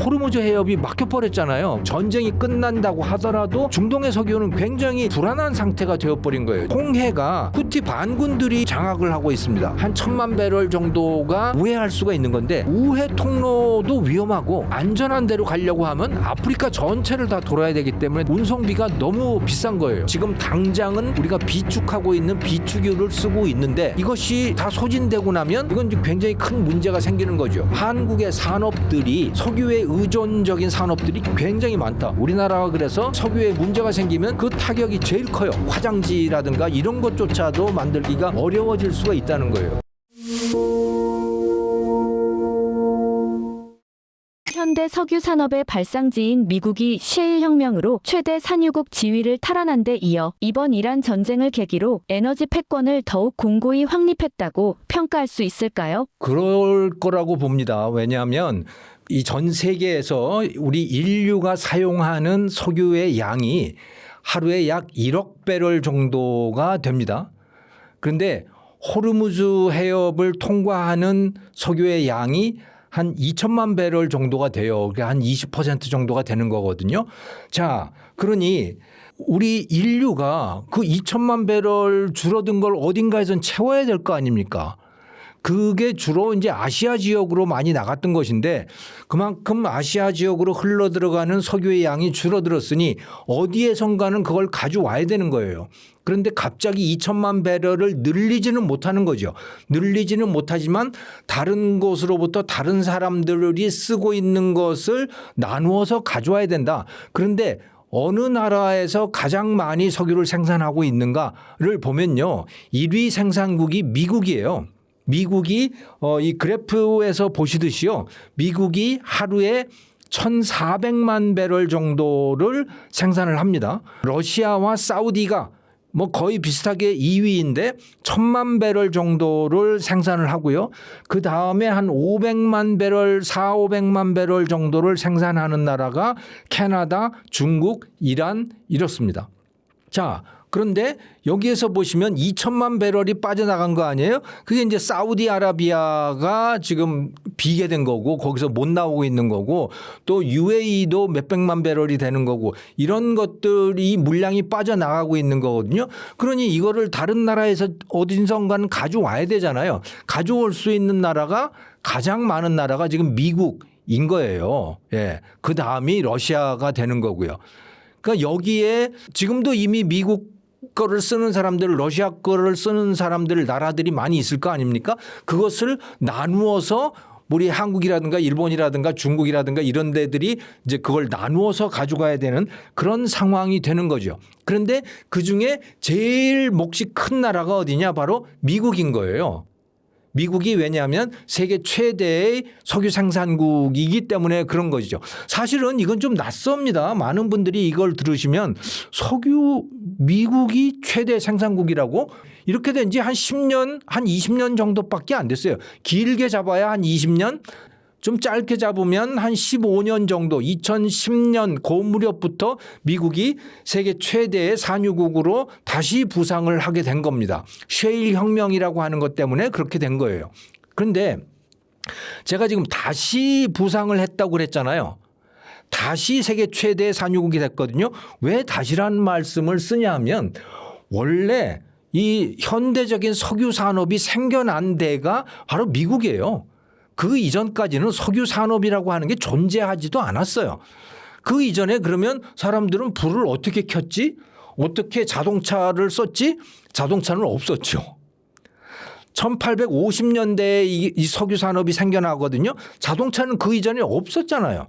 호르무즈 해협이 막혀버렸잖아요. 전쟁이 끝난다고 하더라도 중동의 석유는 굉장히 불안한 상태가 되어버린 거예요. 홍해가 후티 반군들이 장악을 하고 있습니다. 한 1,000만 배럴 정도가 우회할 수가 있는 건데 우회 통로도 위험하고 안전한 데로 가려고 하면 아프리카 전체를 다 돌아야 되기 때문에 운송비가 너무 비싼 거예요. 지금 당장은 우리가 비축하고 있는 비축유를 쓰고 있는데 이것이 다 소진되고 나면 이건 굉장히 큰 문제가 생기는 거죠. 한국의 산업들이 석유에 의존적인 산업들이 굉장히 많다. 우리나라가 그래서 석유에 문제가 생기면 그 타격이 제일 커요. 화장지라든가 이런 것조차도 만들기가 어려워질 수가 있다는 거예요. 현대 석유 산업의 발상지인 미국이 셰일 혁명으로 최대 산유국 지위를 탈환한 데 이어 이번 이란 전쟁을 계기로 에너지 패권을 더욱 공고히 확립했다고 평가할 수 있을까요? 그럴 거라고 봅니다. 왜냐하면 이 전 세계에서 우리 인류가 사용하는 석유의 양이 하루에 약 1억 배럴 정도가 됩니다. 그런데 호르무즈 해협을 통과하는 석유의 양이 한 2천만 배럴 정도가 돼요. 그러니까 한 20% 정도가 되는 거거든요. 자, 그러니 우리 인류가 그 2천만 배럴 줄어든 걸 어딘가에선 채워야 될 거 아닙니까? 그게 주로 이제 아시아 지역으로 많이 나갔던 것인데 그만큼 아시아 지역으로 흘러 들어가는 석유의 양이 줄어들었으니 어디에선가는 그걸 가져와야 되는 거예요. 그런데 갑자기 2천만 배럴을 늘리지는 못하는 거죠. 늘리지는 못하지만 다른 곳으로부터 다른 사람들이 쓰고 있는 것을 나누어서 가져와야 된다. 그런데 어느 나라에서 가장 많이 석유를 생산하고 있는가를 보면요. 1위 생산국이 미국이에요. 미국이 이 그래프에서 보시듯이요. 미국이 하루에 1,400만 배럴 정도를 생산을 합니다. 러시아와 사우디가 뭐 거의 비슷하게 2위인데 1,000만 배럴 정도를 생산을 하고요. 그 다음에 한 500만 배럴, 500만 배럴 정도를 생산하는 나라가 캐나다, 중국, 이란 이렇습니다. 자, 그런데 여기에서 보시면 2천만 배럴이 빠져나간 거 아니에요? 그게 이제 사우디아라비아가 지금 비게 된 거고 거기서 못 나오고 있는 거고 또 UAE도 몇백만 배럴이 되는 거고 이런 것들이 물량이 빠져나가고 있는 거거든요. 그러니 이거를 다른 나라에서 어딘선가는 가져와야 되잖아요. 가져올 수 있는 나라가 가장 많은 나라가 지금 미국인 거예요. 예. 그 다음이 러시아가 되는 거고요. 그러니까 여기에 지금도 이미 미국 거를 쓰는 사람들, 러시아 거를 쓰는 사람들, 나라들이 많이 있을 거 아닙니까? 그것을 나누어서 우리 한국이라든가 일본이라든가 중국이라든가 이런 데들이 이제 그걸 나누어서 가져가야 되는 그런 상황이 되는 거죠. 그런데 그중에 제일 몫이 큰 나라가 어디냐? 바로 미국인 거예요. 미국이 왜냐하면 세계 최대의 석유 생산국이기 때문에 그런 것이죠. 사실은 이건 좀 낯섭니다. 많은 분들이 이걸 들으시면 석유 미국이 최대 생산국이라고 이렇게 된 지 한 10년, 한 20년 정도밖에 안 됐어요. 길게 잡아야 한 20년, 좀 짧게 잡으면 한 15년 정도 2010년 그 무렵부터 미국이 세계 최대의 산유국으로 다시 부상을 하게 된 겁니다. 셰일 혁명이라고 하는 것 때문에 그렇게 된 거예요. 그런데 제가 지금 다시 부상을 했다고 그랬잖아요. 다시 세계 최대의 산유국이 됐거든요. 왜 다시라는 말씀을 쓰냐 하면 원래 이 현대적인 석유 산업이 생겨난 데가 바로 미국이에요. 그 이전까지는 석유 산업이라고 하는 게 존재하지도 않았어요. 그 이전에 그러면 사람들은 불을 어떻게 켰지? 어떻게 자동차를 썼지? 자동차는 없었죠. 1850년대에 이 석유 산업이 생겨나거든요. 자동차는 그 이전에 없었잖아요.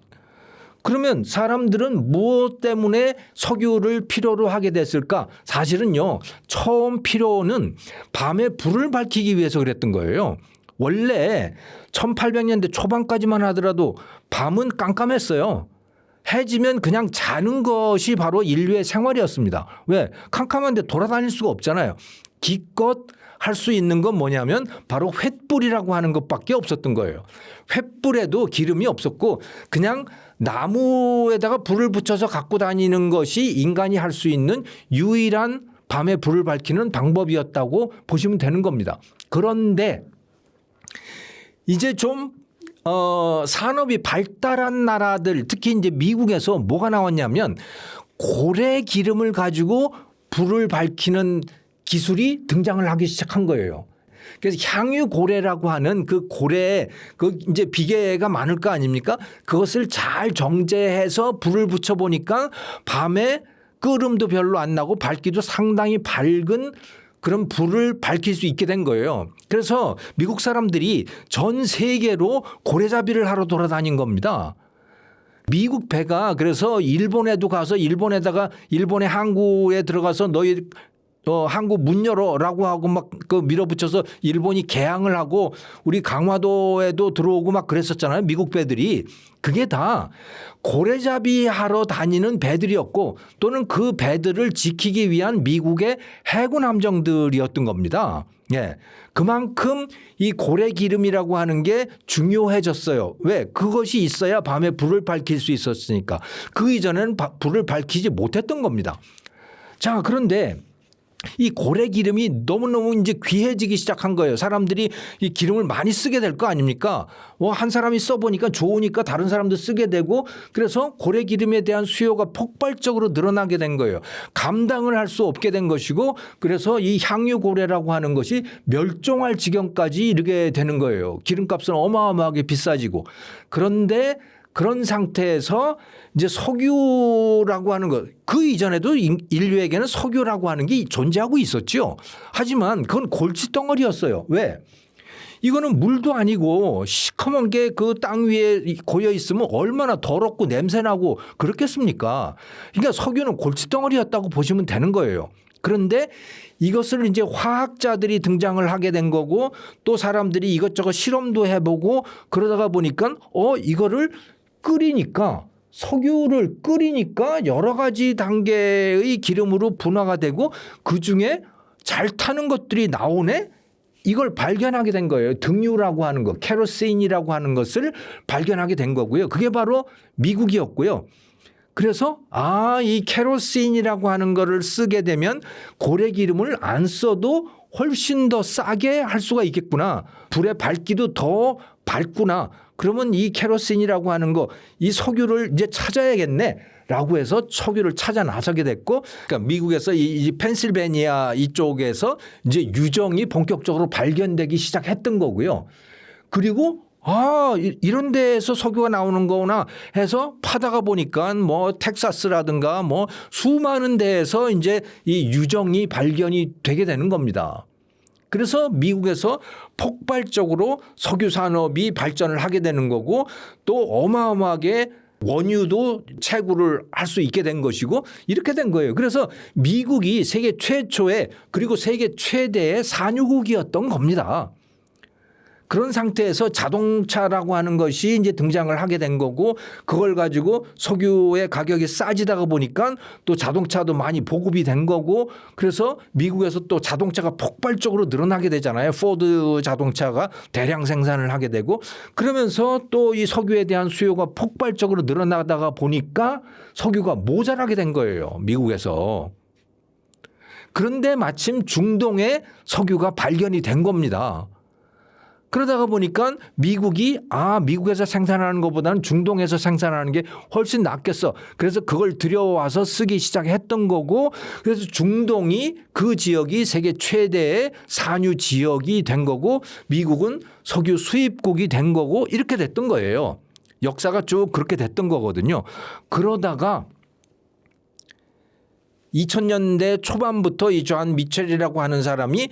그러면 사람들은 무엇 때문에 석유를 필요로 하게 됐을까? 사실은요. 처음 필요는 밤에 불을 밝히기 위해서 그랬던 거예요. 원래 1800년대 초반까지만 하더라도 밤은 깜깜했어요. 해지면 그냥 자는 것이 바로 인류의 생활이었습니다. 왜? 캄캄한데 돌아다닐 수가 없잖아요. 기껏 할 수 있는 건 뭐냐면 바로 횃불이라고 하는 것밖에 없었던 거예요. 횃불에도 기름이 없었고 그냥 나무에다가 불을 붙여서 갖고 다니는 것이 인간이 할 수 있는 유일한 밤에 불을 밝히는 방법이었다고 보시면 되는 겁니다. 그런데 이제 좀 산업이 발달한 나라들 특히 이제 미국에서 뭐가 나왔냐면 고래 기름을 가지고 불을 밝히는 기술이 등장을 하기 시작한 거예요. 그래서 향유고래라고 하는 그 고래에 그 이제 비계가 많을 거 아닙니까? 그것을 잘 정제해서 불을 붙여 보니까 밤에 끄름도 별로 안 나고 밝기도 상당히 밝은 그런 불을 밝힐 수 있게 된 거예요. 그래서 미국 사람들이 전 세계로 고래잡이를 하러 돌아다닌 겁니다. 미국 배가 그래서 일본에도 가서 일본에다가 일본의 항구에 들어가서 너희 항구 문 열어라고 하고 막 그 밀어붙여서 일본이 개항을 하고 우리 강화도에도 들어오고 막 그랬었잖아요. 미국 배들이. 그게 다 고래잡이 하러 다니는 배들이었고 또는 그 배들을 지키기 위한 미국의 해군 함정들이었던 겁니다. 예. 그만큼 이 고래 기름이라고 하는 게 중요해졌어요. 왜? 그것이 있어야 밤에 불을 밝힐 수 있었으니까. 그 이전에는 불을 밝히지 못했던 겁니다. 자, 그런데 이 고래 기름이 너무너무 이제 귀해지기 시작한 거예요. 사람들이 이 기름을 많이 쓰게 될 거 아닙니까? 한 사람이 써보니까 좋으니까 다른 사람도 쓰게 되고 그래서 고래 기름에 대한 수요가 폭발적으로 늘어나게 된 거예요. 감당을 할 수 없게 된 것이고 그래서 이 향유 고래라고 하는 것이 멸종할 지경까지 이르게 되는 거예요. 기름값은 어마어마하게 비싸지고 그런데 그런 상태에서 이제 석유라고 하는 것, 그 이전에도 인류에게는 석유라고 하는 게 존재하고 있었죠. 하지만 그건 골칫덩어리였어요. 왜? 이거는 물도 아니고 시커먼 게 그 땅 위에 고여 있으면 얼마나 더럽고 냄새나고 그렇겠습니까? 그러니까 석유는 골칫덩어리였다고 보시면 되는 거예요. 그런데 이것을 이제 화학자들이 등장을 하게 된 거고 또 사람들이 이것저것 실험도 해보고 그러다가 보니까 이거를 끓이니까 석유를 끓이니까 여러 가지 단계의 기름으로 분화가 되고 그중에 잘 타는 것들이 나오네. 이걸 발견하게 된 거예요. 등유라고 하는 거, 케로신이라고 하는 것을 발견하게 된 거고요. 그게 바로 미국이었고요. 그래서 이 케로신이라고 하는 거를 쓰게 되면 고래 기름을 안 써도 훨씬 더 싸게 할 수가 있겠구나. 불의 밝기도 더 밝구나. 그러면 이 케로신이라고 하는 거, 이 석유를 이제 찾아야겠네. 라고 해서 석유를 찾아 나서게 됐고, 그러니까 미국에서 이 펜실베니아 이쪽에서 이제 유정이 본격적으로 발견되기 시작했던 거고요. 그리고 이런 데에서 석유가 나오는 거구나 해서 파다가 보니까 뭐 텍사스라든가 뭐 수많은 데에서 이제 이 유정이 발견이 되게 되는 겁니다. 그래서 미국에서 폭발적으로 석유 산업이 발전을 하게 되는 거고 또 어마어마하게 원유도 채굴을 할 수 있게 된 것이고 이렇게 된 거예요. 그래서 미국이 세계 최초의 그리고 세계 최대의 산유국이었던 겁니다. 그런 상태에서 자동차라고 하는 것이 이제 등장을 하게 된 거고 그걸 가지고 석유의 가격이 싸지다가 보니까 또 자동차도 많이 보급이 된 거고 그래서 미국에서 또 자동차가 폭발적으로 늘어나게 되잖아요. 포드 자동차가 대량 생산을 하게 되고 그러면서 또 이 석유에 대한 수요가 폭발적으로 늘어나다가 보니까 석유가 모자라게 된 거예요. 미국에서. 그런데 마침 중동에 석유가 발견이 된 겁니다. 그러다가 보니까 미국이 미국에서 생산하는 것보다는 중동에서 생산하는 게 훨씬 낫겠어. 그래서 그걸 들여와서 쓰기 시작했던 거고 그래서 중동이 그 지역이 세계 최대의 산유 지역이 된 거고 미국은 석유 수입국이 된 거고 이렇게 됐던 거예요. 역사가 쭉 그렇게 됐던 거거든요. 그러다가 2000년대 초반부터 이 존 미첼이라고 하는 사람이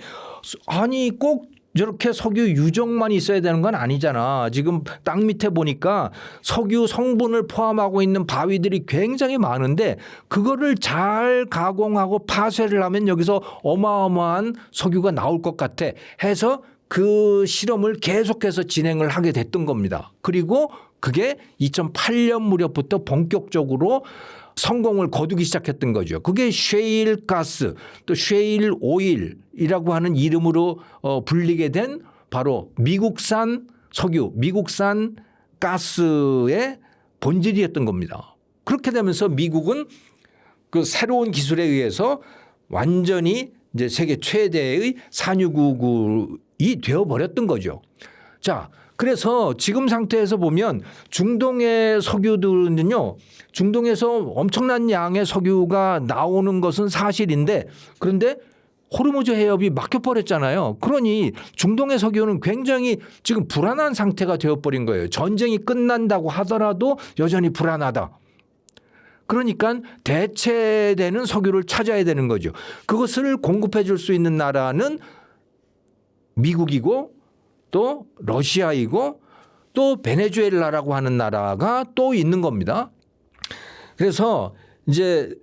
꼭 저렇게 석유 유정만 있어야 되는 건 아니잖아. 지금 땅 밑에 보니까 석유 성분을 포함하고 있는 바위들이 굉장히 많은데 그거를 잘 가공하고 파쇄를 하면 여기서 어마어마한 석유가 나올 것 같아 해서 그 실험을 계속해서 진행을 하게 됐던 겁니다. 그리고 그게 2008년 무렵부터 본격적으로 성공을 거두기 시작했던 거죠. 그게 쉐일 가스 또 쉐일 오일이라고 하는 이름으로 불리게 된 바로 미국산 석유, 미국산 가스의 본질이었던 겁니다. 그렇게 되면서 미국은 그 새로운 기술에 의해서 완전히 이제 세계 최대의 산유국이 되어버렸던 거죠. 자, 그래서 지금 상태에서 보면 중동의 석유들은요, 중동에서 엄청난 양의 석유가 나오는 것은 사실인데, 그런데 호르무즈 해협이 막혀버렸잖아요. 그러니 중동의 석유는 굉장히 지금 불안한 상태가 되어버린 거예요. 전쟁이 끝난다고 하더라도 여전히 불안하다. 그러니까 대체되는 석유를 찾아야 되는 거죠. 그것을 공급해 줄 수 있는 나라는 미국이고 또 러시아이고 또 베네수엘라라고 하는 나라가 또 있는 겁니다. 그래서 이제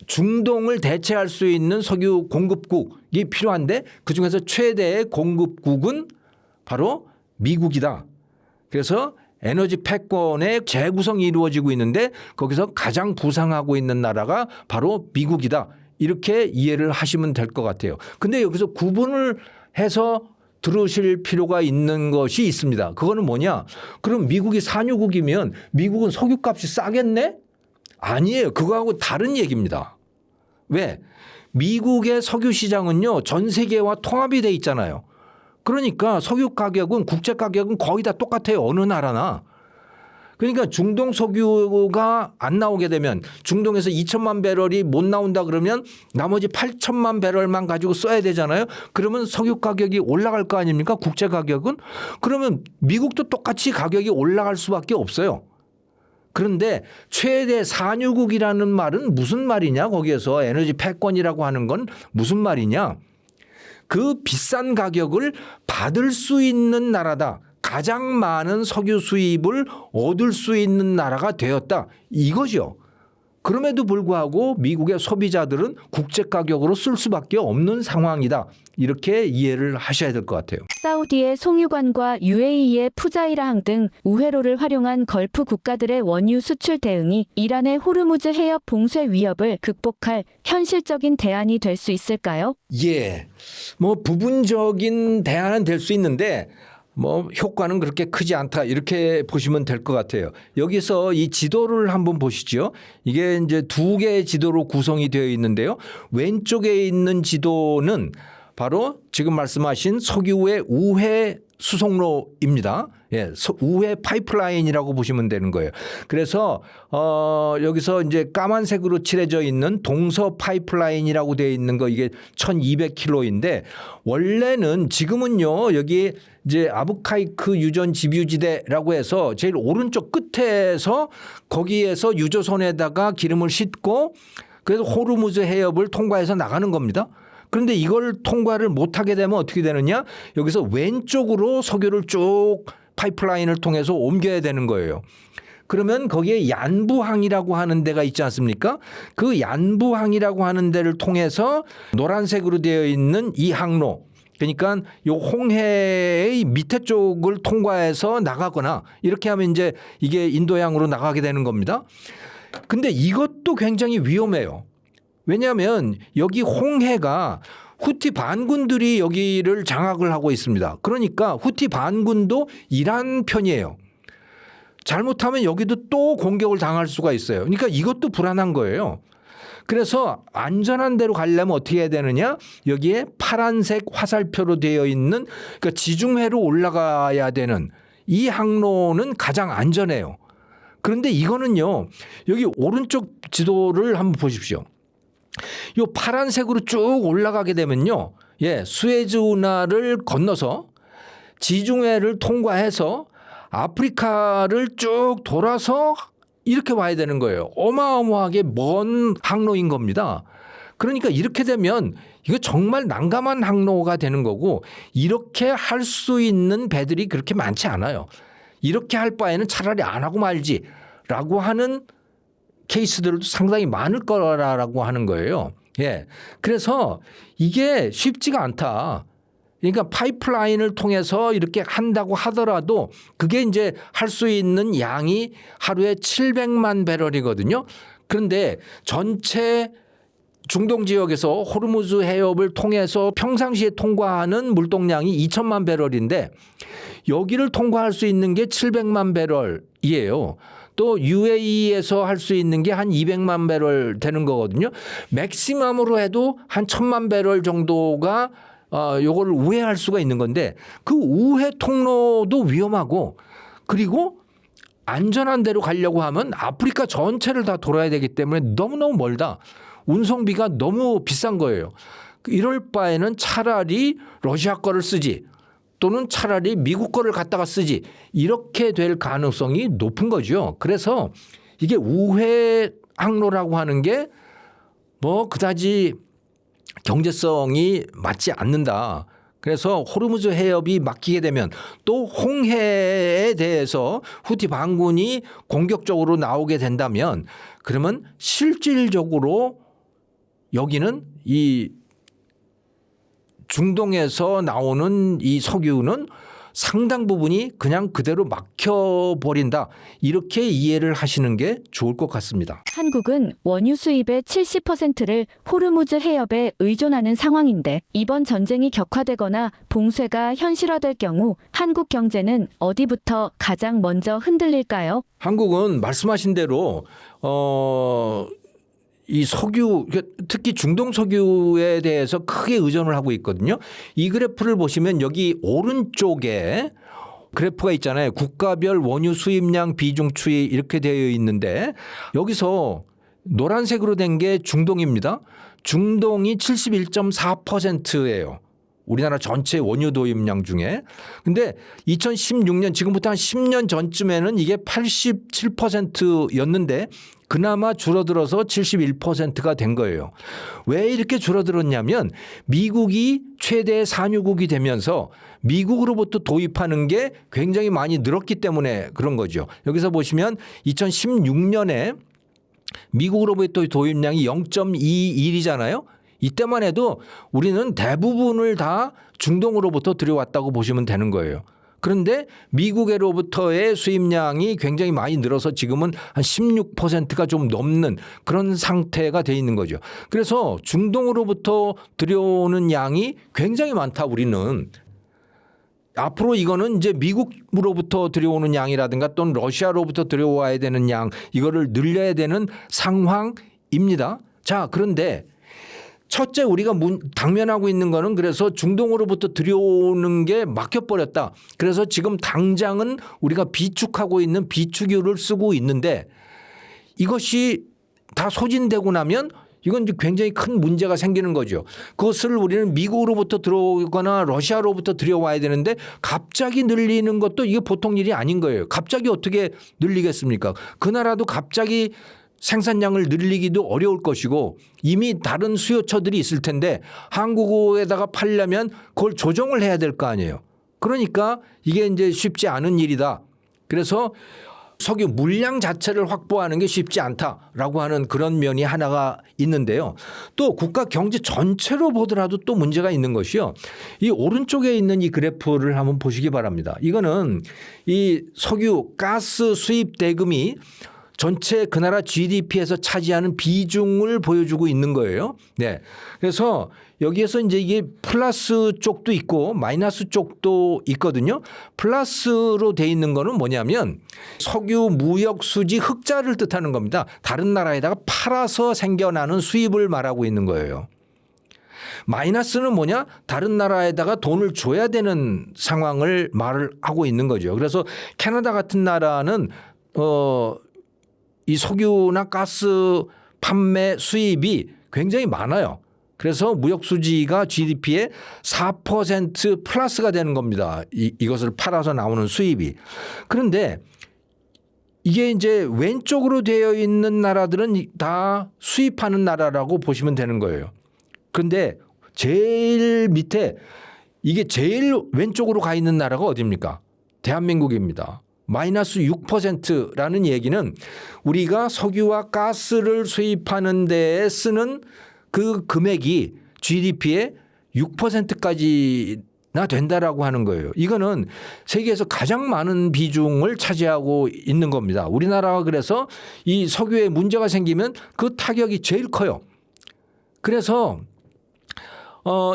중동을 대체할 수 있는 석유 공급국이 필요한데 그중에서 최대의 공급국은 바로 미국이다. 그래서 에너지 패권의 재구성이 이루어지고 있는데 거기서 가장 부상하고 있는 나라가 바로 미국이다. 이렇게 이해를 하시면 될 것 같아요. 근데 여기서 구분을 해서 들으실 필요가 있는 것이 있습니다. 그거는 뭐냐? 그럼 미국이 산유국이면 미국은 석유값이 싸겠네? 아니에요. 그거하고 다른 얘기입니다. 왜? 미국의 석유 시장은요, 전 세계와 통합이 돼 있잖아요. 그러니까 석유 가격은 국제 가격은 거의 다 똑같아요. 어느 나라나. 그러니까 중동 석유가 안 나오게 되면 중동에서 2천만 배럴이 못 나온다 그러면 나머지 8천만 배럴만 가지고 써야 되잖아요. 그러면 석유 가격이 올라갈 거 아닙니까? 국제 가격은. 그러면 미국도 똑같이 가격이 올라갈 수밖에 없어요. 그런데 최대 산유국이라는 말은 무슨 말이냐? 거기에서 에너지 패권이라고 하는 건 무슨 말이냐? 그 비싼 가격을 받을 수 있는 나라다. 가장 많은 석유 수입을 얻을 수 있는 나라가 되었다. 이거죠. 그럼에도 불구하고 미국의 소비자들은 국제 가격으로 쓸 수밖에 없는 상황이다. 이렇게 이해를 하셔야 될 것 같아요. 사우디의 송유관과 UAE의 푸자이라항 등 우회로를 활용한 걸프 국가들의 원유 수출 대응이 이란의 호르무즈 해협 봉쇄 위협을 극복할 현실적인 대안이 될 수 있을까요? 예. 뭐 부분적인 대안은 될 수 있는데 뭐 효과는 그렇게 크지 않다 이렇게 보시면 될 것 같아요. 여기서 이 지도를 한번 보시죠. 이게 이제 두 개의 지도로 구성이 되어 있는데요. 왼쪽에 있는 지도는 바로 지금 말씀하신 석유의 우회 수송로입니다. 예, 우회 파이프라인이라고 보시면 되는 거예요. 그래서 여기서 이제 까만색으로 칠해져 있는 동서 파이프라인이라고 되어 있는 거 이게 1200km인데 원래는 지금은요 여기 이제 아부카이크 유전 집유지대라고 해서 제일 오른쪽 끝에서 거기에서 유조선에다가 기름을 싣고 그래서 호르무즈 해협을 통과해서 나가는 겁니다. 그런데 이걸 통과를 못하게 되면 어떻게 되느냐? 여기서 왼쪽으로 석유를 쭉 파이프라인을 통해서 옮겨야 되는 거예요. 그러면 거기에 얀부항이라고 하는 데가 있지 않습니까? 그 얀부항이라고 하는 데를 통해서 노란색으로 되어 있는 이 항로. 그러니까 요 홍해의 밑에 쪽을 통과해서 나가거나 이렇게 하면 이제 이게 인도양으로 나가게 되는 겁니다. 근데 이것도 굉장히 위험해요. 왜냐하면 여기 홍해가 후티 반군들이 여기를 장악을 하고 있습니다. 그러니까 후티 반군도 이란 편이에요. 잘못하면 여기도 또 공격을 당할 수가 있어요. 그러니까 이것도 불안한 거예요. 그래서 안전한 데로 가려면 어떻게 해야 되느냐? 여기에 파란색 화살표로 되어 있는 그러니까 지중해로 올라가야 되는 이 항로는 가장 안전해요. 그런데 이거는요. 여기 오른쪽 지도를 한번 보십시오. 이 파란색으로 쭉 올라가게 되면요. 예, 수에즈 운하를 건너서 지중해를 통과해서 아프리카를 쭉 돌아서 이렇게 와야 되는 거예요. 어마어마하게 먼 항로인 겁니다. 그러니까 이렇게 되면 이거 정말 난감한 항로가 되는 거고 이렇게 할 수 있는 배들이 그렇게 많지 않아요. 이렇게 할 바에는 차라리 안 하고 말지라고 하는 케이스들도 상당히 많을 거라고 하는 거예요. 예. 그래서 이게 쉽지가 않다. 그러니까 파이프라인을 통해서 이렇게 한다고 하더라도 그게 이제 할 수 있는 양이 하루에 700만 배럴이거든요. 그런데 전체 중동 지역에서 호르무즈 해협을 통해서 평상시에 통과하는 물동량이 2천만 배럴인데 여기를 통과할 수 있는 게 700만 배럴이에요. 또 UAE에서 할 수 있는 게 한 200만 배럴 되는 거거든요. 맥시멈으로 해도 한 1000만 배럴 정도가 요거를 우회할 수가 있는 건데 그 우회 통로도 위험하고 그리고 안전한 데로 가려고 하면 아프리카 전체를 다 돌아야 되기 때문에 너무너무 멀다. 운송비가 너무 비싼 거예요. 이럴 바에는 차라리 러시아 거를 쓰지 또는 차라리 미국 거를 갖다가 쓰지 이렇게 될 가능성이 높은 거죠. 그래서 이게 우회 항로라고 하는 게 뭐 그다지 경제성이 맞지 않는다. 그래서 호르무즈 해협이 막히게 되면 또 홍해에 대해서 후티 반군이 공격적으로 나오게 된다면 그러면 실질적으로 여기는 이 중동에서 나오는 이 석유는 상당 부분이 그냥 그대로 막혀버린다. 이렇게 이해를 하시는 게 좋을 것 같습니다. 한국은 원유 수입의 70%를 호르무즈 해협에 의존하는 상황인데 이번 전쟁이 격화되거나 봉쇄가 현실화될 경우 한국 경제는 어디부터 가장 먼저 흔들릴까요? 한국은 말씀하신 대로 이 석유 특히 중동 석유에 대해서 크게 의존을 하고 있거든요. 이 그래프를 보시면 여기 오른쪽에 그래프가 있잖아요. 국가별 원유 수입량 비중 추이 이렇게 되어 있는데 여기서 노란색으로 된 게 중동입니다. 중동이 71.4%예요. 우리나라 전체 원유 도입량 중에. 근데 2016년 지금부터 한 10년 전쯤에는 이게 87%였는데 그나마 줄어들어서 71%가 된 거예요. 왜 이렇게 줄어들었냐면 미국이 최대 산유국이 되면서 미국으로부터 도입하는 게 굉장히 많이 늘었기 때문에 그런 거죠. 여기서 보시면 2016년에 미국으로부터 도입량이 0.21이잖아요. 이때만 해도 우리는 대부분을 다 중동으로부터 들여왔다고 보시면 되는 거예요. 그런데 미국으로부터의 수입량이 굉장히 많이 늘어서 지금은 한 16%가 좀 넘는 그런 상태가 돼 있는 거죠. 그래서 중동으로부터 들여오는 양이 굉장히 많다 우리는. 앞으로 이거는 이제 미국으로부터 들여오는 양이라든가 또는 러시아로부터 들여와야 되는 양 이거를 늘려야 되는 상황입니다. 자, 그런데 첫째 우리가 당면하고 있는 거는 그래서 중동으로부터 들여오는 게 막혀버렸다. 그래서 지금 당장은 우리가 비축하고 있는 비축유를 쓰고 있는데 이것이 다 소진되고 나면 이건 이제 굉장히 큰 문제가 생기는 거죠. 그것을 우리는 미국으로부터 들어오거나 러시아로부터 들여와야 되는데 갑자기 늘리는 것도 이게 보통 일이 아닌 거예요. 갑자기 어떻게 늘리겠습니까? 그 나라도 갑자기 생산량을 늘리기도 어려울 것이고 이미 다른 수요처들이 있을 텐데 한국에다가 팔려면 그걸 조정을 해야 될 거 아니에요. 그러니까 이게 이제 쉽지 않은 일이다. 그래서 석유 물량 자체를 확보하는 게 쉽지 않다라고 하는 그런 면이 하나가 있는데요. 또 국가 경제 전체로 보더라도 또 문제가 있는 것이요. 이 오른쪽에 있는 이 그래프를 한번 보시기 바랍니다. 이거는 이 석유 가스 수입 대금이 전체 그 나라 GDP에서 차지하는 비중을 보여주고 있는 거예요. 네. 그래서 여기에서 이제 이게 플러스 쪽도 있고 마이너스 쪽도 있거든요. 플러스로 돼 있는 거는 뭐냐면 석유 무역 수지 흑자를 뜻하는 겁니다. 다른 나라에다가 팔아서 생겨나는 수입을 말하고 있는 거예요. 마이너스는 뭐냐? 다른 나라에다가 돈을 줘야 되는 상황을 말을 하고 있는 거죠. 그래서 캐나다 같은 나라는 이 석유나 가스 판매 수입이 굉장히 많아요. 그래서 무역 수지가 GDP의 4% 플러스가 되는 겁니다. 이것을 팔아서 나오는 수입이. 그런데 이게 이제 왼쪽으로 되어 있는 나라들은 다 수입하는 나라라고 보시면 되는 거예요. 그런데 제일 밑에 이게 제일 왼쪽으로 가 있는 나라가 어디입니까? 대한민국입니다. 마이너스 6%라는 얘기는 우리가 석유와 가스를 수입하는 데에 쓰는 그 금액이 GDP의 6%까지나 된다라고 하는 거예요. 이거는 세계에서 가장 많은 비중을 차지하고 있는 겁니다. 우리나라가 그래서 이 석유에 문제가 생기면 그 타격이 제일 커요. 그래서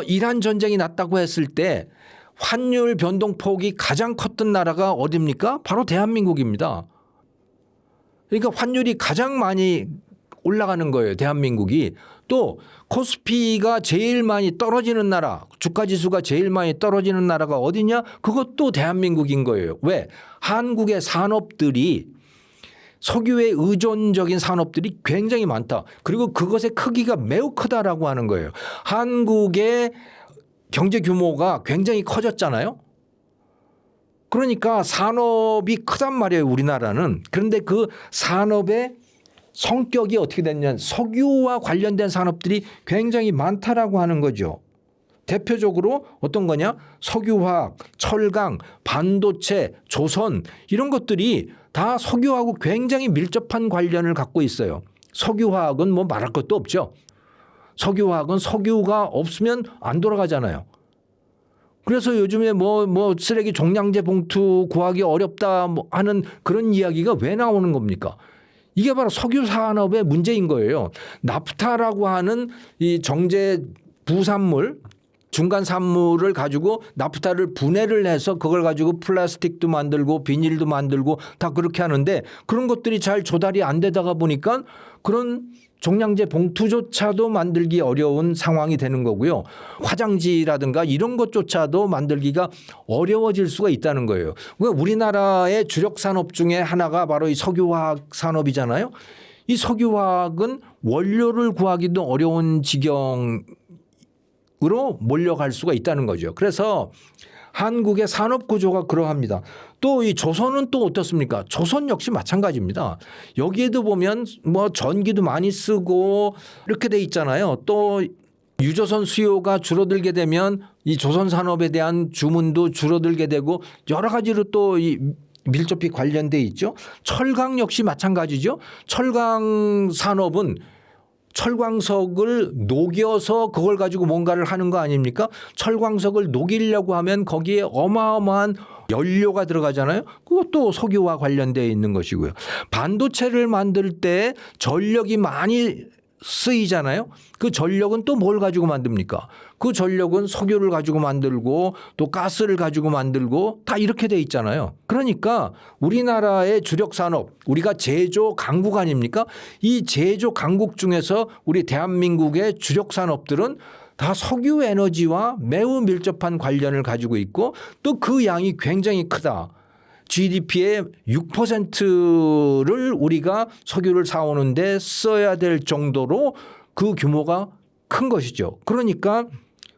이란 전쟁이 났다고 했을 때 환율 변동폭이 가장 컸던 나라가 어디입니까? 바로 대한민국입니다. 그러니까 환율이 가장 많이 올라가는 거예요. 대한민국이. 또 코스피가 제일 많이 떨어지는 나라, 주가 지수가 제일 많이 떨어지는 나라가 어디냐? 그것도 대한민국인 거예요. 왜? 한국의 산업들이 석유에 의존적인 산업들이 굉장히 많다. 그리고 그것의 크기가 매우 크다라고 하는 거예요. 한국의 경제 규모가 굉장히 커졌잖아요. 그러니까 산업이 크단 말이에요. 우리나라는. 그런데 그 산업의 성격이 어떻게 됐냐. 석유와 관련된 산업들이 굉장히 많다라고 하는 거죠. 대표적으로 어떤 거냐. 석유화학, 철강, 반도체, 조선 이런 것들이 다 석유하고 굉장히 밀접한 관련을 갖고 있어요. 석유화학은 뭐 말할 것도 없죠. 석유화학은 석유가 없으면 안 돌아가잖아요. 그래서 요즘에 뭐 쓰레기 종량제 봉투 구하기 어렵다 하는 그런 이야기가 왜 나오는 겁니까? 이게 바로 석유 산업의 문제인 거예요. 나프타라고 하는 이 정제 부산물 중간 산물을 가지고 나프타를 분해를 해서 그걸 가지고 플라스틱도 만들고 비닐도 만들고 다 그렇게 하는데 그런 것들이 잘 조달이 안 되다가 보니까 그런 종량제 봉투조차도 만들기 어려운 상황이 되는 거고요. 화장지라든가 이런 것조차도 만들기가 어려워질 수가 있다는 거예요. 그러니까 우리나라의 주력 산업 중에 하나가 바로 이 석유화학 산업이잖아요. 이 석유화학은 원료를 구하기도 어려운 지경으로 몰려갈 수가 있다는 거죠. 그래서 한국의 산업 구조가 그러합니다. 또 이 조선은 또 어떻습니까? 조선 역시 마찬가지입니다. 여기에도 보면 뭐 전기도 많이 쓰고 이렇게 돼 있잖아요. 또 유조선 수요가 줄어들게 되면 이 조선 산업에 대한 주문도 줄어들게 되고 여러 가지로 또 이 밀접히 관련돼 있죠. 철강 역시 마찬가지죠. 철강 산업은 철광석을 녹여서 그걸 가지고 뭔가를 하는 거 아닙니까? 철광석을 녹이려고 하면 거기에 어마어마한 연료가 들어가잖아요. 그것도 석유와 관련되어 있는 것이고요. 반도체를 만들 때 전력이 많이 쓰이잖아요. 그 전력은 또 뭘 가지고 만듭니까? 그 전력은 석유를 가지고 만들고 또 가스를 가지고 만들고 다 이렇게 돼 있잖아요. 그러니까 우리나라의 주력 산업, 우리가 제조 강국 아닙니까? 이 제조 강국 중에서 우리 대한민국의 주력 산업들은 다 석유 에너지와 매우 밀접한 관련을 가지고 있고 또 그 양이 굉장히 크다. GDP의 6%를 우리가 석유를 사오는데 써야 될 정도로 그 규모가 큰 것이죠. 그러니까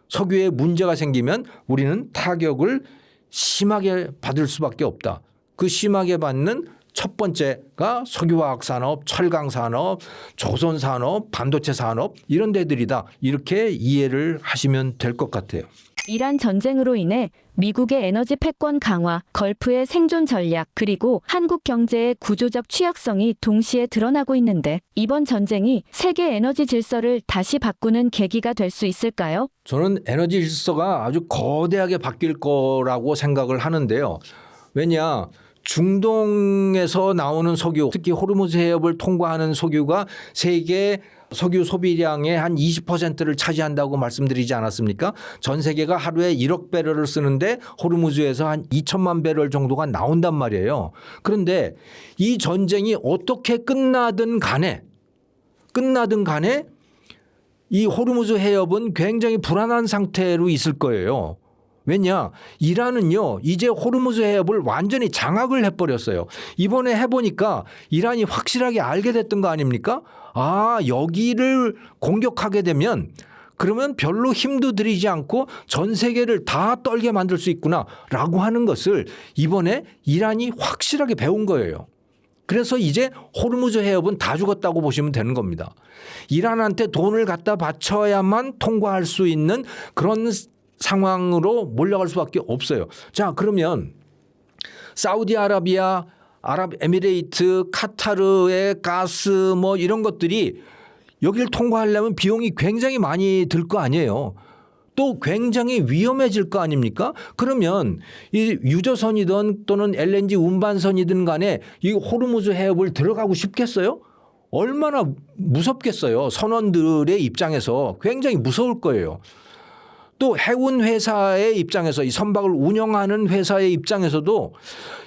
석유에 문제가 생기면 우리는 타격을 심하게 받을 수밖에 없다. 그 심하게 받는 첫 번째가 석유화학 산업, 철강 산업, 조선 산업, 반도체 산업 이런 데들이다. 이렇게 이해를 하시면 될 것 같아요. 이란 전쟁으로 인해 미국의 에너지 패권 강화, 걸프의 생존 전략, 그리고 한국 경제의 구조적 취약성이 동시에 드러나고 있는데 이번 전쟁이 세계 에너지 질서를 다시 바꾸는 계기가 될 수 있을까요? 저는 에너지 질서가 아주 거대하게 바뀔 거라고 생각을 하는데요. 왜냐? 중동에서 나오는 석유, 특히 호르무즈 해협을 통과하는 석유가 세계 석유 소비량의 한 20%를 차지한다고 말씀드리지 않았습니까? 전 세계가 하루에 1억 배럴을 쓰는데 호르무즈에서 한 2천만 배럴 정도가 나온단 말이에요. 그런데 이 전쟁이 어떻게 끝나든 간에 이 호르무즈 해협은 굉장히 불안한 상태로 있을 거예요. 왜냐? 이란은요 이제 호르무즈 해협을 완전히 장악을 해버렸어요. 이번에 해보니까 이란이 확실하게 알게 됐던 거 아닙니까? 아, 여기를 공격하게 되면 그러면 별로 힘도 들이지 않고 전 세계를 다 떨게 만들 수 있구나라고 하는 것을 이번에 이란이 확실하게 배운 거예요. 그래서 이제 호르무즈 해협은 다 죽었다고 보시면 되는 겁니다. 이란한테 돈을 갖다 바쳐야만 통과할 수 있는 그런 상황으로 몰려갈 수밖에 없어요. 자, 그러면 사우디아라비아, 아랍에미레이트, 카타르의 가스 뭐 이런 것들이 여기를 통과하려면 비용이 굉장히 많이 들 거 아니에요. 또 굉장히 위험해질 거 아닙니까? 그러면 이 유조선이든 또는 LNG 운반선이든 간에 이 호르무즈 해협을 들어가고 싶겠어요? 얼마나 무섭겠어요. 선원들의 입장에서 굉장히 무서울 거예요. 또 해운 회사의 입장에서 이 선박을 운영하는 회사의 입장에서도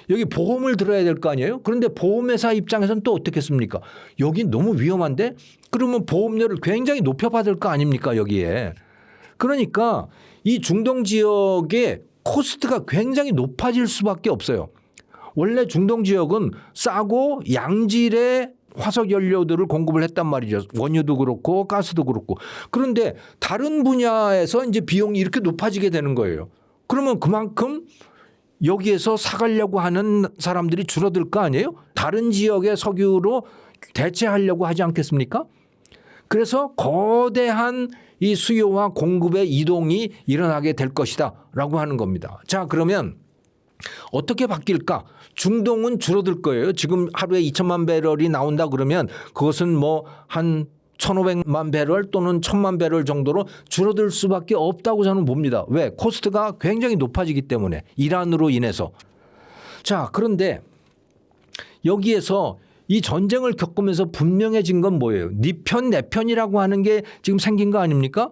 여기 보험을 들어야 될 거 아니에요? 그런데 보험회사 입장에서는 또 어떻겠습니까? 여기 너무 위험한데 그러면 보험료를 굉장히 높여받을 거 아닙니까 여기에. 그러니까 이 중동 지역의 코스트가 굉장히 높아질 수밖에 없어요. 원래 중동 지역은 싸고 양질의 화석 연료들을 공급을 했단 말이죠. 원유도 그렇고 가스도 그렇고. 그런데 다른 분야에서 이제 비용이 이렇게 높아지게 되는 거예요. 그러면 그만큼 여기에서 사가려고 하는 사람들이 줄어들 거 아니에요? 다른 지역의 석유로 대체하려고 하지 않겠습니까? 그래서 거대한 이 수요와 공급의 이동이 일어나게 될 것이다 라고 하는 겁니다. 자, 그러면 어떻게 바뀔까? 중동은 줄어들 거예요. 지금 하루에 2천만 배럴이 나온다 그러면 그것은 뭐 한 1,500만 배럴 또는 1,000만 배럴 정도로 줄어들 수밖에 없다고 저는 봅니다. 왜? 코스트가 굉장히 높아지기 때문에 이란으로 인해서. 자, 그런데 여기에서 이 전쟁을 겪으면서 분명해진 건 뭐예요? 네 편, 내 편이라고 하는 게 지금 생긴 거 아닙니까?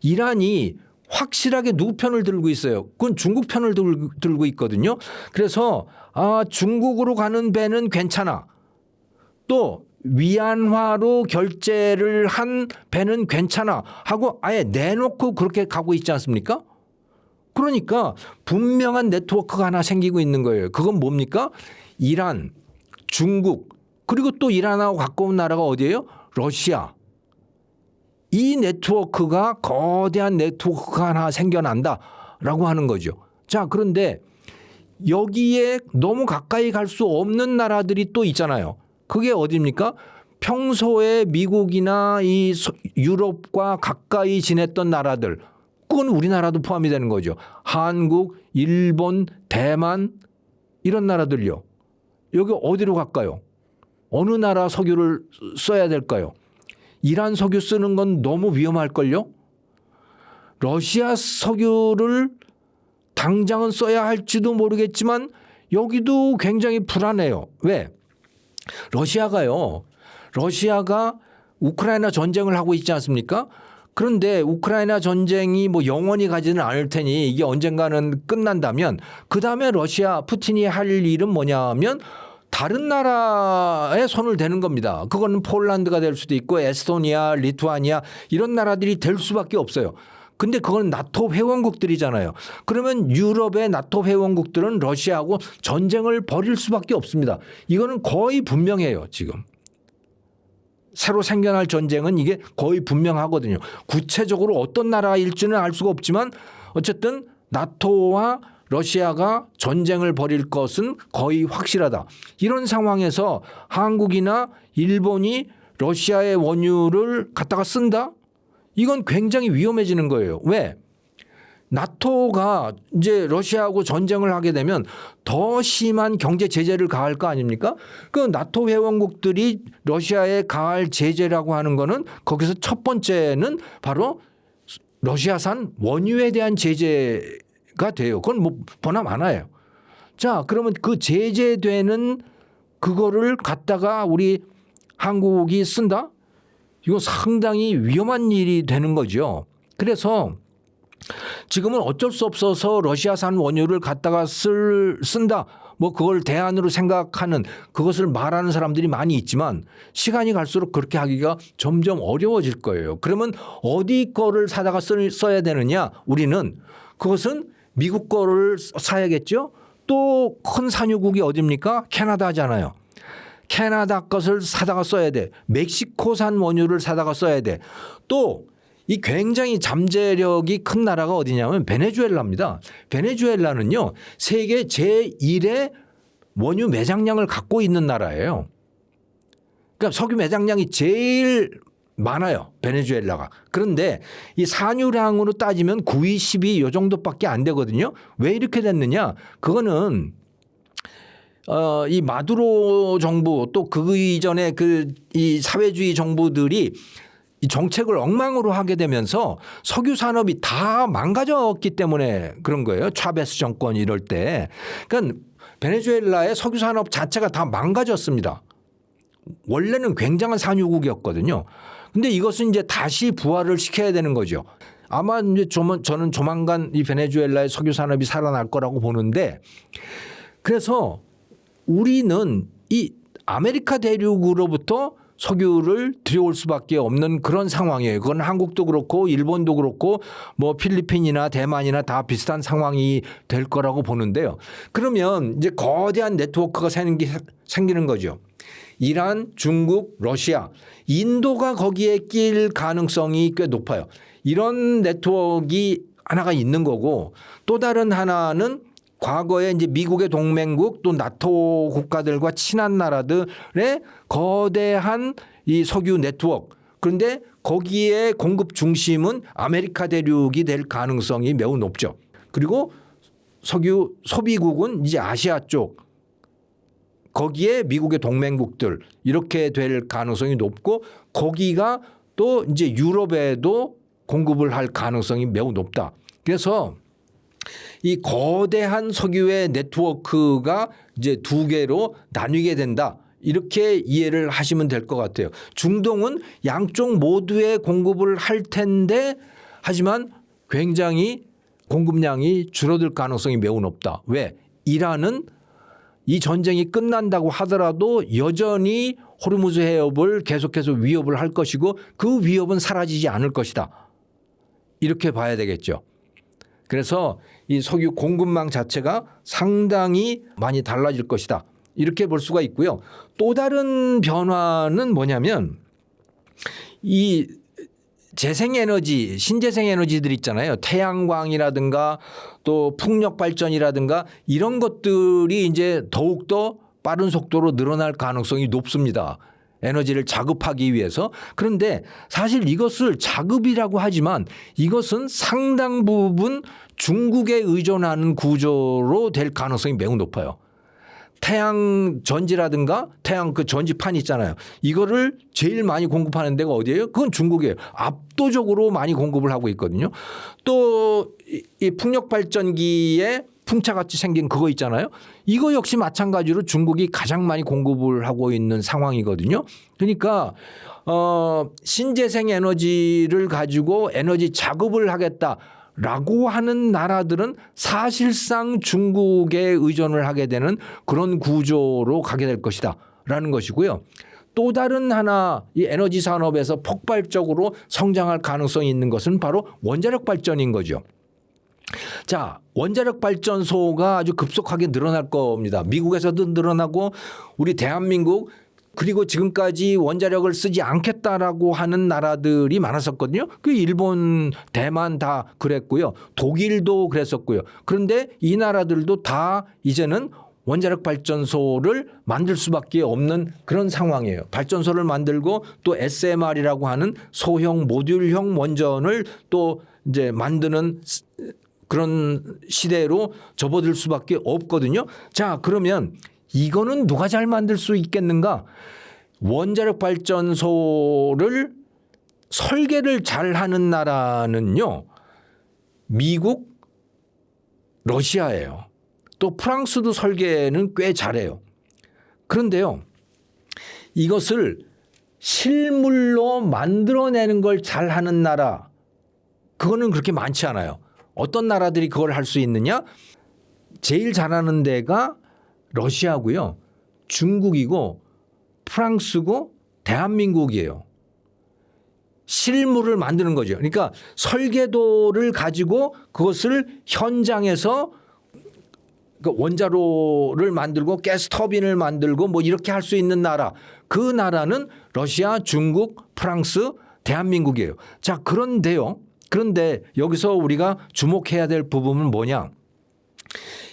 이란이 확실하게 누구 편을 들고 있어요. 그건 중국 편을 들고 있거든요. 그래서 중국으로 가는 배는 괜찮아. 또 위안화로 결제를 한 배는 괜찮아 하고 아예 내놓고 그렇게 가고 있지 않습니까? 그러니까 분명한 네트워크가 하나 생기고 있는 거예요. 그건 뭡니까? 이란, 중국 그리고 또 이란하고 가까운 나라가 어디예요? 러시아. 이 네트워크가 거대한 네트워크가 하나 생겨난다라고 하는 거죠. 자, 그런데 여기에 너무 가까이 갈 수 없는 나라들이 또 있잖아요. 그게 어디입니까? 평소에 미국이나 이 유럽과 가까이 지냈던 나라들. 그건 우리나라도 포함이 되는 거죠. 한국, 일본, 대만 이런 나라들요. 여기 어디로 갈까요? 어느 나라 석유를 써야 될까요? 이란 석유 쓰는 건 너무 위험할걸요? 러시아 석유를 당장은 써야 할지도 모르겠지만 여기도 굉장히 불안해요. 왜? 러시아가 우크라이나 전쟁을 하고 있지 않습니까? 그런데 우크라이나 전쟁이 뭐 영원히 가지는 않을 테니 이게 언젠가는 끝난다면 그다음에 러시아 푸틴이 할 일은 뭐냐면 다른 나라에 손을 대는 겁니다. 그거는 폴란드가 될 수도 있고 에스토니아, 리투아니아 이런 나라들이 될 수밖에 없어요. 근데 그건 나토 회원국들이잖아요. 그러면 유럽의 나토 회원국들은 러시아하고 전쟁을 벌일 수밖에 없습니다. 이거는 거의 분명해요, 지금. 새로 생겨날 전쟁은 이게 거의 분명하거든요. 구체적으로 어떤 나라일지는 알 수가 없지만 어쨌든 나토와 러시아가 전쟁을 벌일 것은 거의 확실하다. 이런 상황에서 한국이나 일본이 러시아의 원유를 갖다가 쓴다? 이건 굉장히 위험해지는 거예요. 왜? 나토가 이제 러시아하고 전쟁을 하게 되면 더 심한 경제 제재를 가할 거 아닙니까? 그 나토 회원국들이 러시아에 가할 제재라고 하는 거는 거기서 첫 번째는 바로 러시아산 원유에 대한 제재가 돼요. 그건 뭐 보나 마나예요. 자, 그러면 그 제재되는 그거를 갖다가 우리 한국이 쓴다? 이거 상당히 위험한 일이 되는 거죠. 그래서 지금은 어쩔 수 없어서 러시아산 원유를 갖다가 쓴다. 뭐 그걸 대안으로 생각하는 그것을 말하는 사람들이 많이 있지만 시간이 갈수록 그렇게 하기가 점점 어려워질 거예요. 그러면 어디 거를 사다가 써야 되느냐? 우리는 그것은 미국 거를 사야겠죠. 또 큰 산유국이 어디입니까? 캐나다잖아요. 캐나다 것을 사다가 써야 돼. 멕시코산 원유를 사다가 써야 돼. 또 이 굉장히 잠재력이 큰 나라가 어디냐면 베네수엘라입니다. 베네수엘라는요. 세계 제1의 원유 매장량을 갖고 있는 나라예요. 그러니까 석유 매장량이 제일 많아요. 베네수엘라가. 그런데 이 산유량으로 따지면 9위, 10위 이 정도밖에 안 되거든요. 왜 이렇게 됐느냐? 그거는 이 마두로 정부 또 그 이전에 이 사회주의 정부들이 이 정책을 엉망으로 하게 되면서 석유 산업이 다 망가졌기 때문에 그런 거예요. 차베스 정권 이럴 때. 그러니까 베네수엘라의 석유 산업 자체가 다 망가졌습니다. 원래는 굉장한 산유국이었거든요. 근데 이것은 이제 다시 부활을 시켜야 되는 거죠. 아마 이제 저는 조만간 이 베네수엘라의 석유 산업이 살아날 거라고 보는데, 그래서 우리는 이 아메리카 대륙으로부터 석유를 들여올 수밖에 없는 그런 상황이에요. 그건 한국도 그렇고 일본도 그렇고 뭐 필리핀이나 대만이나 다 비슷한 상황이 될 거라고 보는데요. 그러면 이제 거대한 네트워크가 생기는 거죠. 이란, 중국, 러시아, 인도가 거기에 낄 가능성이 꽤 높아요. 이런 네트워크가 하나가 있는 거고, 또 다른 하나는 과거에 이제 미국의 동맹국 또 나토 국가들과 친한 나라들의 거대한 이 석유 네트워크. 그런데 거기에 공급 중심은 아메리카 대륙이 될 가능성이 매우 높죠. 그리고 석유 소비국은 이제 아시아 쪽. 거기에 미국의 동맹국들 이렇게 될 가능성이 높고, 거기가 또 이제 유럽에도 공급을 할 가능성이 매우 높다. 그래서 이 거대한 석유의 네트워크가 이제 두 개로 나뉘게 된다. 이렇게 이해를 하시면 될 것 같아요. 중동은 양쪽 모두의 공급을 할 텐데, 하지만 굉장히 공급량이 줄어들 가능성이 매우 높다. 왜? 이란은 이 전쟁이 끝난다고 하더라도 여전히 호르무즈 해협을 계속해서 위협을 할 것이고, 그 위협은 사라지지 않을 것이다. 이렇게 봐야 되겠죠. 그래서 이 석유 공급망 자체가 상당히 많이 달라질 것이다. 이렇게 볼 수가 있고요. 또 다른 변화는 뭐냐면, 이 재생에너지, 신재생에너지들 있잖아요. 태양광이라든가 또 풍력발전이라든가 이런 것들이 이제 더욱더 빠른 속도로 늘어날 가능성이 높습니다. 에너지를 자급하기 위해서. 그런데 사실 이것을 자급이라고 하지만 이것은 상당 부분 중국에 의존하는 구조로 될 가능성이 매우 높아요. 태양 전지라든가 태양 그 전지판 있잖아요. 이거를 제일 많이 공급하는 데가 어디예요? 그건 중국이에요. 압도적으로 많이 공급을 하고 있거든요. 또 이 풍력 발전기에 풍차같이 생긴 그거 있잖아요. 이거 역시 마찬가지로 중국이 가장 많이 공급을 하고 있는 상황이거든요. 그러니까 신재생 에너지를 가지고 에너지 자급을 하겠다라고 하는 나라들은 사실상 중국에 의존을 하게 되는 그런 구조로 가게 될 것이다라는 것이고요. 또 다른 하나 이 에너지 산업에서 폭발적으로 성장할 가능성이 있는 것은 바로 원자력 발전인 거죠. 자, 원자력 발전소가 아주 급속하게 늘어날 겁니다. 미국에서도 늘어나고 우리 대한민국 그리고 지금까지 원자력을 쓰지 않겠다라고 하는 나라들이 많았었거든요. 그 일본, 대만 다 그랬고요. 독일도 그랬었고요. 그런데 이 나라들도 다 이제는 원자력 발전소를 만들 수밖에 없는 그런 상황이에요. 발전소를 만들고 또 SMR이라고 하는 소형 모듈형 원전을 또 이제 만드는 그런 시대로 접어들 수밖에 없거든요. 자, 그러면 이거는 누가 잘 만들 수 있겠는가? 원자력 발전소를 설계를 잘 하는 나라는요, 미국, 러시아예요. 또 프랑스도 설계는 꽤 잘해요. 그런데요, 이것을 실물로 만들어내는 걸 잘하는 나라, 그거는 그렇게 많지 않아요. 어떤 나라들이 그걸 할 수 있느냐? 제일 잘하는 데가 러시아고요, 중국이고 프랑스고 대한민국이에요. 실물을 만드는 거죠. 그러니까 설계도를 가지고 그것을 현장에서 원자로를 만들고 가스 터빈을 만들고 뭐 이렇게 할 수 있는 나라, 그 나라는 러시아, 중국, 프랑스, 대한민국이에요. 자, 그런데 여기서 우리가 주목해야 될 부분은 뭐냐?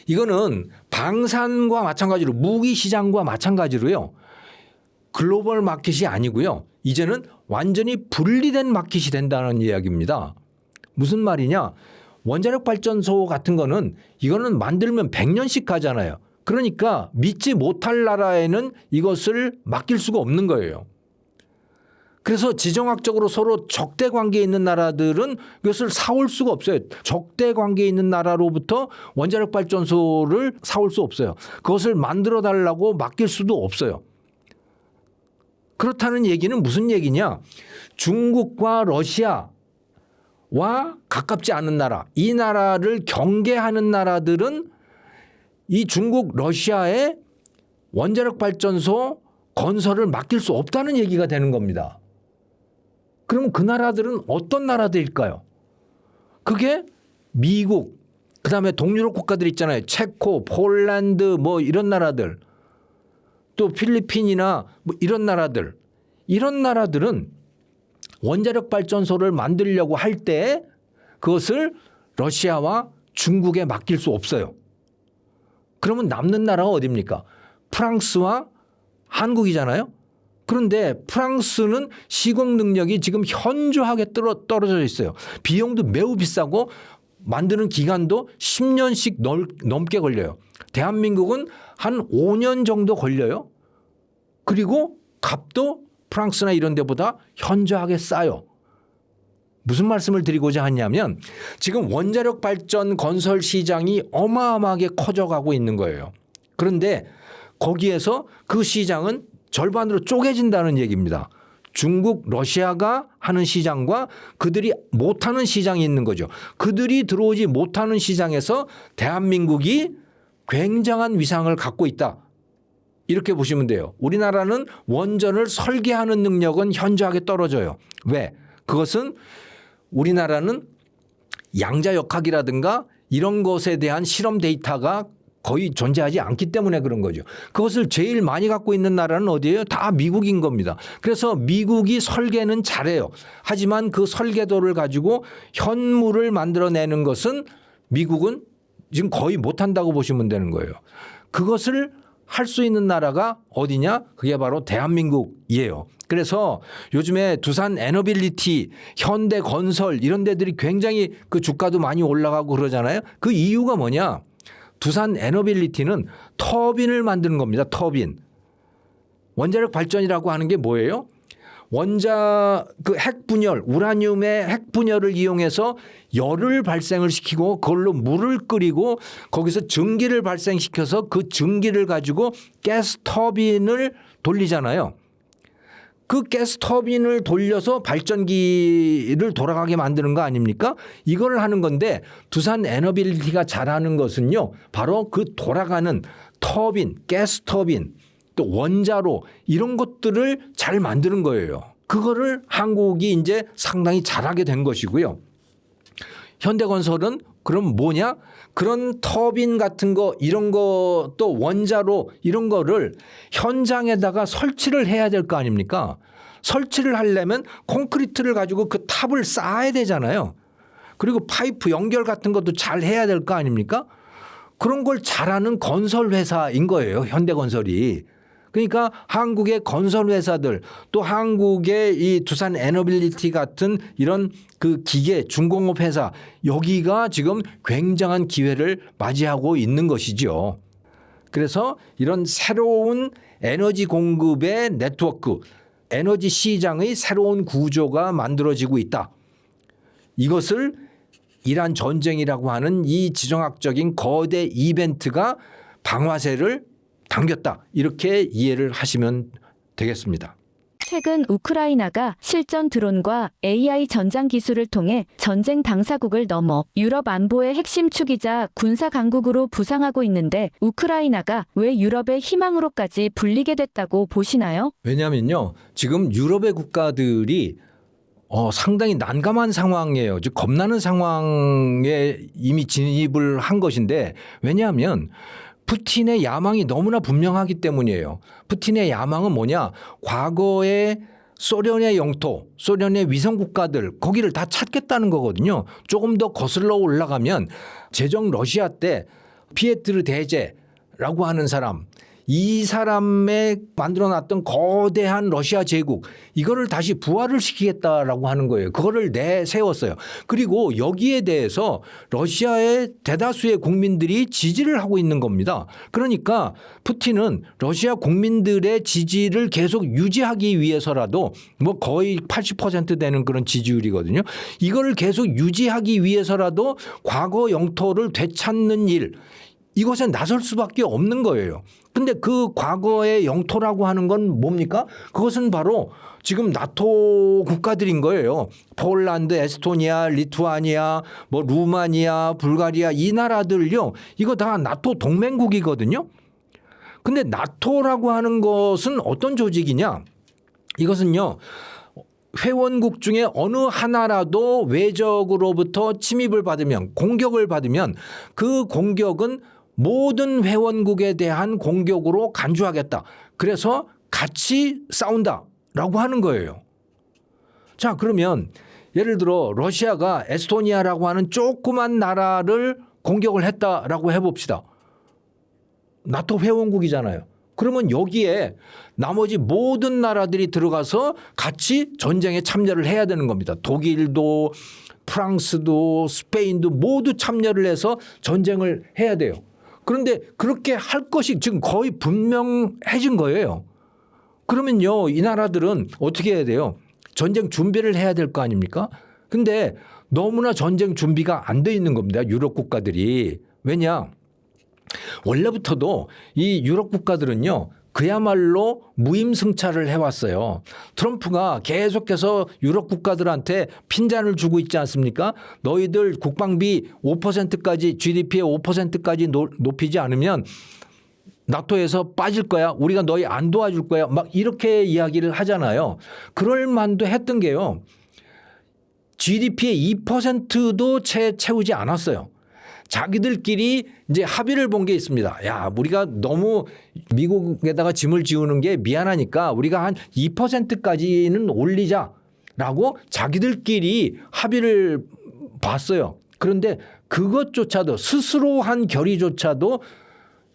이거는 방산과 마찬가지로 무기 시장과 마찬가지로요, 글로벌 마켓이 아니고요, 이제는 완전히 분리된 마켓이 된다는 이야기입니다. 무슨 말이냐? 원자력 발전소 같은 거는 이거는 만들면 100년씩 가잖아요. 그러니까 믿지 못할 나라에는 이것을 맡길 수가 없는 거예요. 그래서 지정학적으로 서로 적대 관계에 있는 나라들은 이것을 사올 수가 없어요. 적대 관계에 있는 나라로부터 원자력 발전소를 사올 수 없어요. 그것을 만들어 달라고 맡길 수도 없어요. 그렇다는 얘기는 무슨 얘기냐? 중국과 러시아, 가깝지 않은 나라, 이 나라를 경계하는 나라들은 이 중국, 러시아의 원자력 발전소 건설을 맡길 수 없다는 얘기가 되는 겁니다. 그럼 그 나라들은 어떤 나라들일까요? 그게 미국, 그다음에 동유럽 국가들 있잖아요. 체코, 폴란드 뭐 이런 나라들, 또 필리핀이나 뭐 이런 나라들. 이런 나라들은 원자력 발전소를 만들려고 할 때 그것을 러시아와 중국에 맡길 수 없어요. 그러면 남는 나라가 어디입니까? 프랑스와 한국이잖아요. 그런데 프랑스는 시공 능력이 지금 현저하게 떨어져 있어요. 비용도 매우 비싸고 만드는 기간도 10년씩 넘게 걸려요. 대한민국은 한 5년 정도 걸려요. 그리고 값도 프랑스나 이런 데보다 현저하게 싸요. 무슨 말씀을 드리고자 하냐면 지금 원자력 발전 건설 시장이 어마어마하게 커져가고 있는 거예요. 그런데 거기에서 그 시장은 절반으로 쪼개진다는 얘기입니다. 중국, 러시아가 하는 시장과 그들이 못하는 시장이 있는 거죠. 그들이 들어오지 못하는 시장에서 대한민국이 굉장한 위상을 갖고 있다. 이렇게 보시면 돼요. 우리나라는 원전을 설계하는 능력은 현저하게 떨어져요. 왜? 그것은 우리나라는 양자역학이라든가 이런 것에 대한 실험 데이터가 거의 존재하지 않기 때문에 그런 거죠. 그것을 제일 많이 갖고 있는 나라는 어디예요? 다 미국인 겁니다. 그래서 미국이 설계는 잘해요. 하지만 그 설계도를 가지고 현물을 만들어내는 것은 미국은 지금 거의 못한다고 보시면 되는 거예요. 그것을 할 수 있는 나라가 어디냐? 그게 바로 대한민국이에요. 그래서 요즘에 두산 에너빌리티, 현대건설 이런 데들이 굉장히 그 주가도 많이 올라가고 그러잖아요. 그 이유가 뭐냐? 두산 에너빌리티는 터빈을 만드는 겁니다. 터빈. 원자력 발전이라고 하는 게 뭐예요? 그 핵분열, 우라늄의 핵분열을 이용해서 열을 발생을 시키고 그걸로 물을 끓이고 거기서 증기를 발생시켜서 그 증기를 가지고 가스 터빈을 돌리잖아요. 그 가스 터빈을 돌려서 발전기를 돌아가게 만드는 거 아닙니까? 이걸 하는 건데 두산 에너빌리티가 잘하는 것은요. 바로 그 돌아가는 터빈, 가스 터빈 또 원자로 이런 것들을 잘 만드는 거예요. 그거를 한국이 이제 상당히 잘하게 된 것이고요. 현대건설은 그럼 뭐냐? 그런 터빈 같은 거 이런 거 또 원자로 이런 거를 현장에다가 설치를 해야 될 거 아닙니까? 설치를 하려면 콘크리트를 가지고 그 탑을 쌓아야 되잖아요. 그리고 파이프 연결 같은 것도 잘 해야 될 거 아닙니까? 그런 걸 잘하는 건설 회사인 거예요. 현대건설이. 그러니까 한국의 건설 회사들 또 한국의 이 두산 에너빌리티 같은 이런 그 기계 중공업 회사 여기가 지금 굉장한 기회를 맞이하고 있는 것이죠. 그래서 이런 새로운 에너지 공급의 네트워크, 에너지 시장의 새로운 구조가 만들어지고 있다. 이것을 이란 전쟁이라고 하는 이 지정학적인 거대 이벤트가 방아쇠를 당겼다. 이렇게 이해를 하시면 되겠습니다. 최근 우크라이나가 실전 드론과 AI 전장 기술을 통해 전쟁 당사국을 넘어 유럽 안보의 핵심 축이자 군사 강국으로 부상하고 있는데 우크라이나가 왜 유럽의 희망으로까지 불리게 됐다고 보시나요? 왜냐하면요. 지금 유럽의 국가들이 상당히 난감한 상황이에요. 즉 겁나는 상황에 이미 진입을 한 것인데 왜냐하면 푸틴의 야망이 너무나 분명하기 때문이에요. 푸틴의 야망은 뭐냐? 과거의 소련의 영토, 소련의 위성 국가들 거기를 다 찾겠다는 거거든요. 조금 더 거슬러 올라가면 제정 러시아 때 피에트르 대제라고 하는 사람 이 사람의 만들어놨던 거대한 러시아 제국 이거를 다시 부활을 시키겠다라고 하는 거예요. 그거를 내세웠어요. 그리고 여기에 대해서 러시아의 대다수의 국민들이 지지를 하고 있는 겁니다. 그러니까 푸틴은 러시아 국민들의 지지를 계속 유지하기 위해서라도 뭐 거의 80% 되는 그런 지지율이거든요. 이거를 계속 유지하기 위해서라도 과거 영토를 되찾는 일 이것에 나설 수밖에 없는 거예요. 근데 그 과거의 영토라고 하는 건 뭡니까? 그것은 바로 지금 나토 국가들인 거예요. 폴란드, 에스토니아, 리투아니아, 뭐 루마니아, 불가리아 이 나라들요. 이거 다 나토 동맹국이거든요. 근데 나토라고 하는 것은 어떤 조직이냐? 이것은요. 회원국 중에 어느 하나라도 외적으로부터 침입을 받으면 공격을 받으면 그 공격은 모든 회원국에 대한 공격으로 간주하겠다. 그래서 같이 싸운다라고 하는 거예요. 자, 그러면 예를 들어 러시아가 에스토니아라고 하는 조그만 나라를 공격을 했다라고 해봅시다. 나토 회원국이잖아요. 그러면 여기에 나머지 모든 나라들이 들어가서 같이 전쟁에 참여를 해야 되는 겁니다. 독일도 프랑스도 스페인도 모두 참여를 해서 전쟁을 해야 돼요. 그런데 그렇게 할 것이 지금 거의 분명해진 거예요. 그러면요, 이 나라들은 어떻게 해야 돼요? 전쟁 준비를 해야 될 거 아닙니까? 근데 너무나 전쟁 준비가 안 돼 있는 겁니다. 유럽 국가들이. 왜냐? 원래부터도 이 유럽 국가들은요. 그야말로 무임승차를 해왔어요. 트럼프가 계속해서 유럽 국가들한테 핀잔을 주고 있지 않습니까? 너희들 국방비 5%까지 GDP의 5%까지 높이지 않으면 나토에서 빠질 거야. 우리가 너희 안 도와줄 거야. 막 이렇게 이야기를 하잖아요. 그럴 만도 했던 게요. GDP의 2%도 채우지 않았어요. 자기들끼리 이제 합의를 본 게 있습니다. 야, 우리가 너무 미국에다가 짐을 지우는 게 미안하니까 우리가 한 2%까지는 올리자라고 자기들끼리 합의를 봤어요. 그런데 그것조차도 스스로 한 결의조차도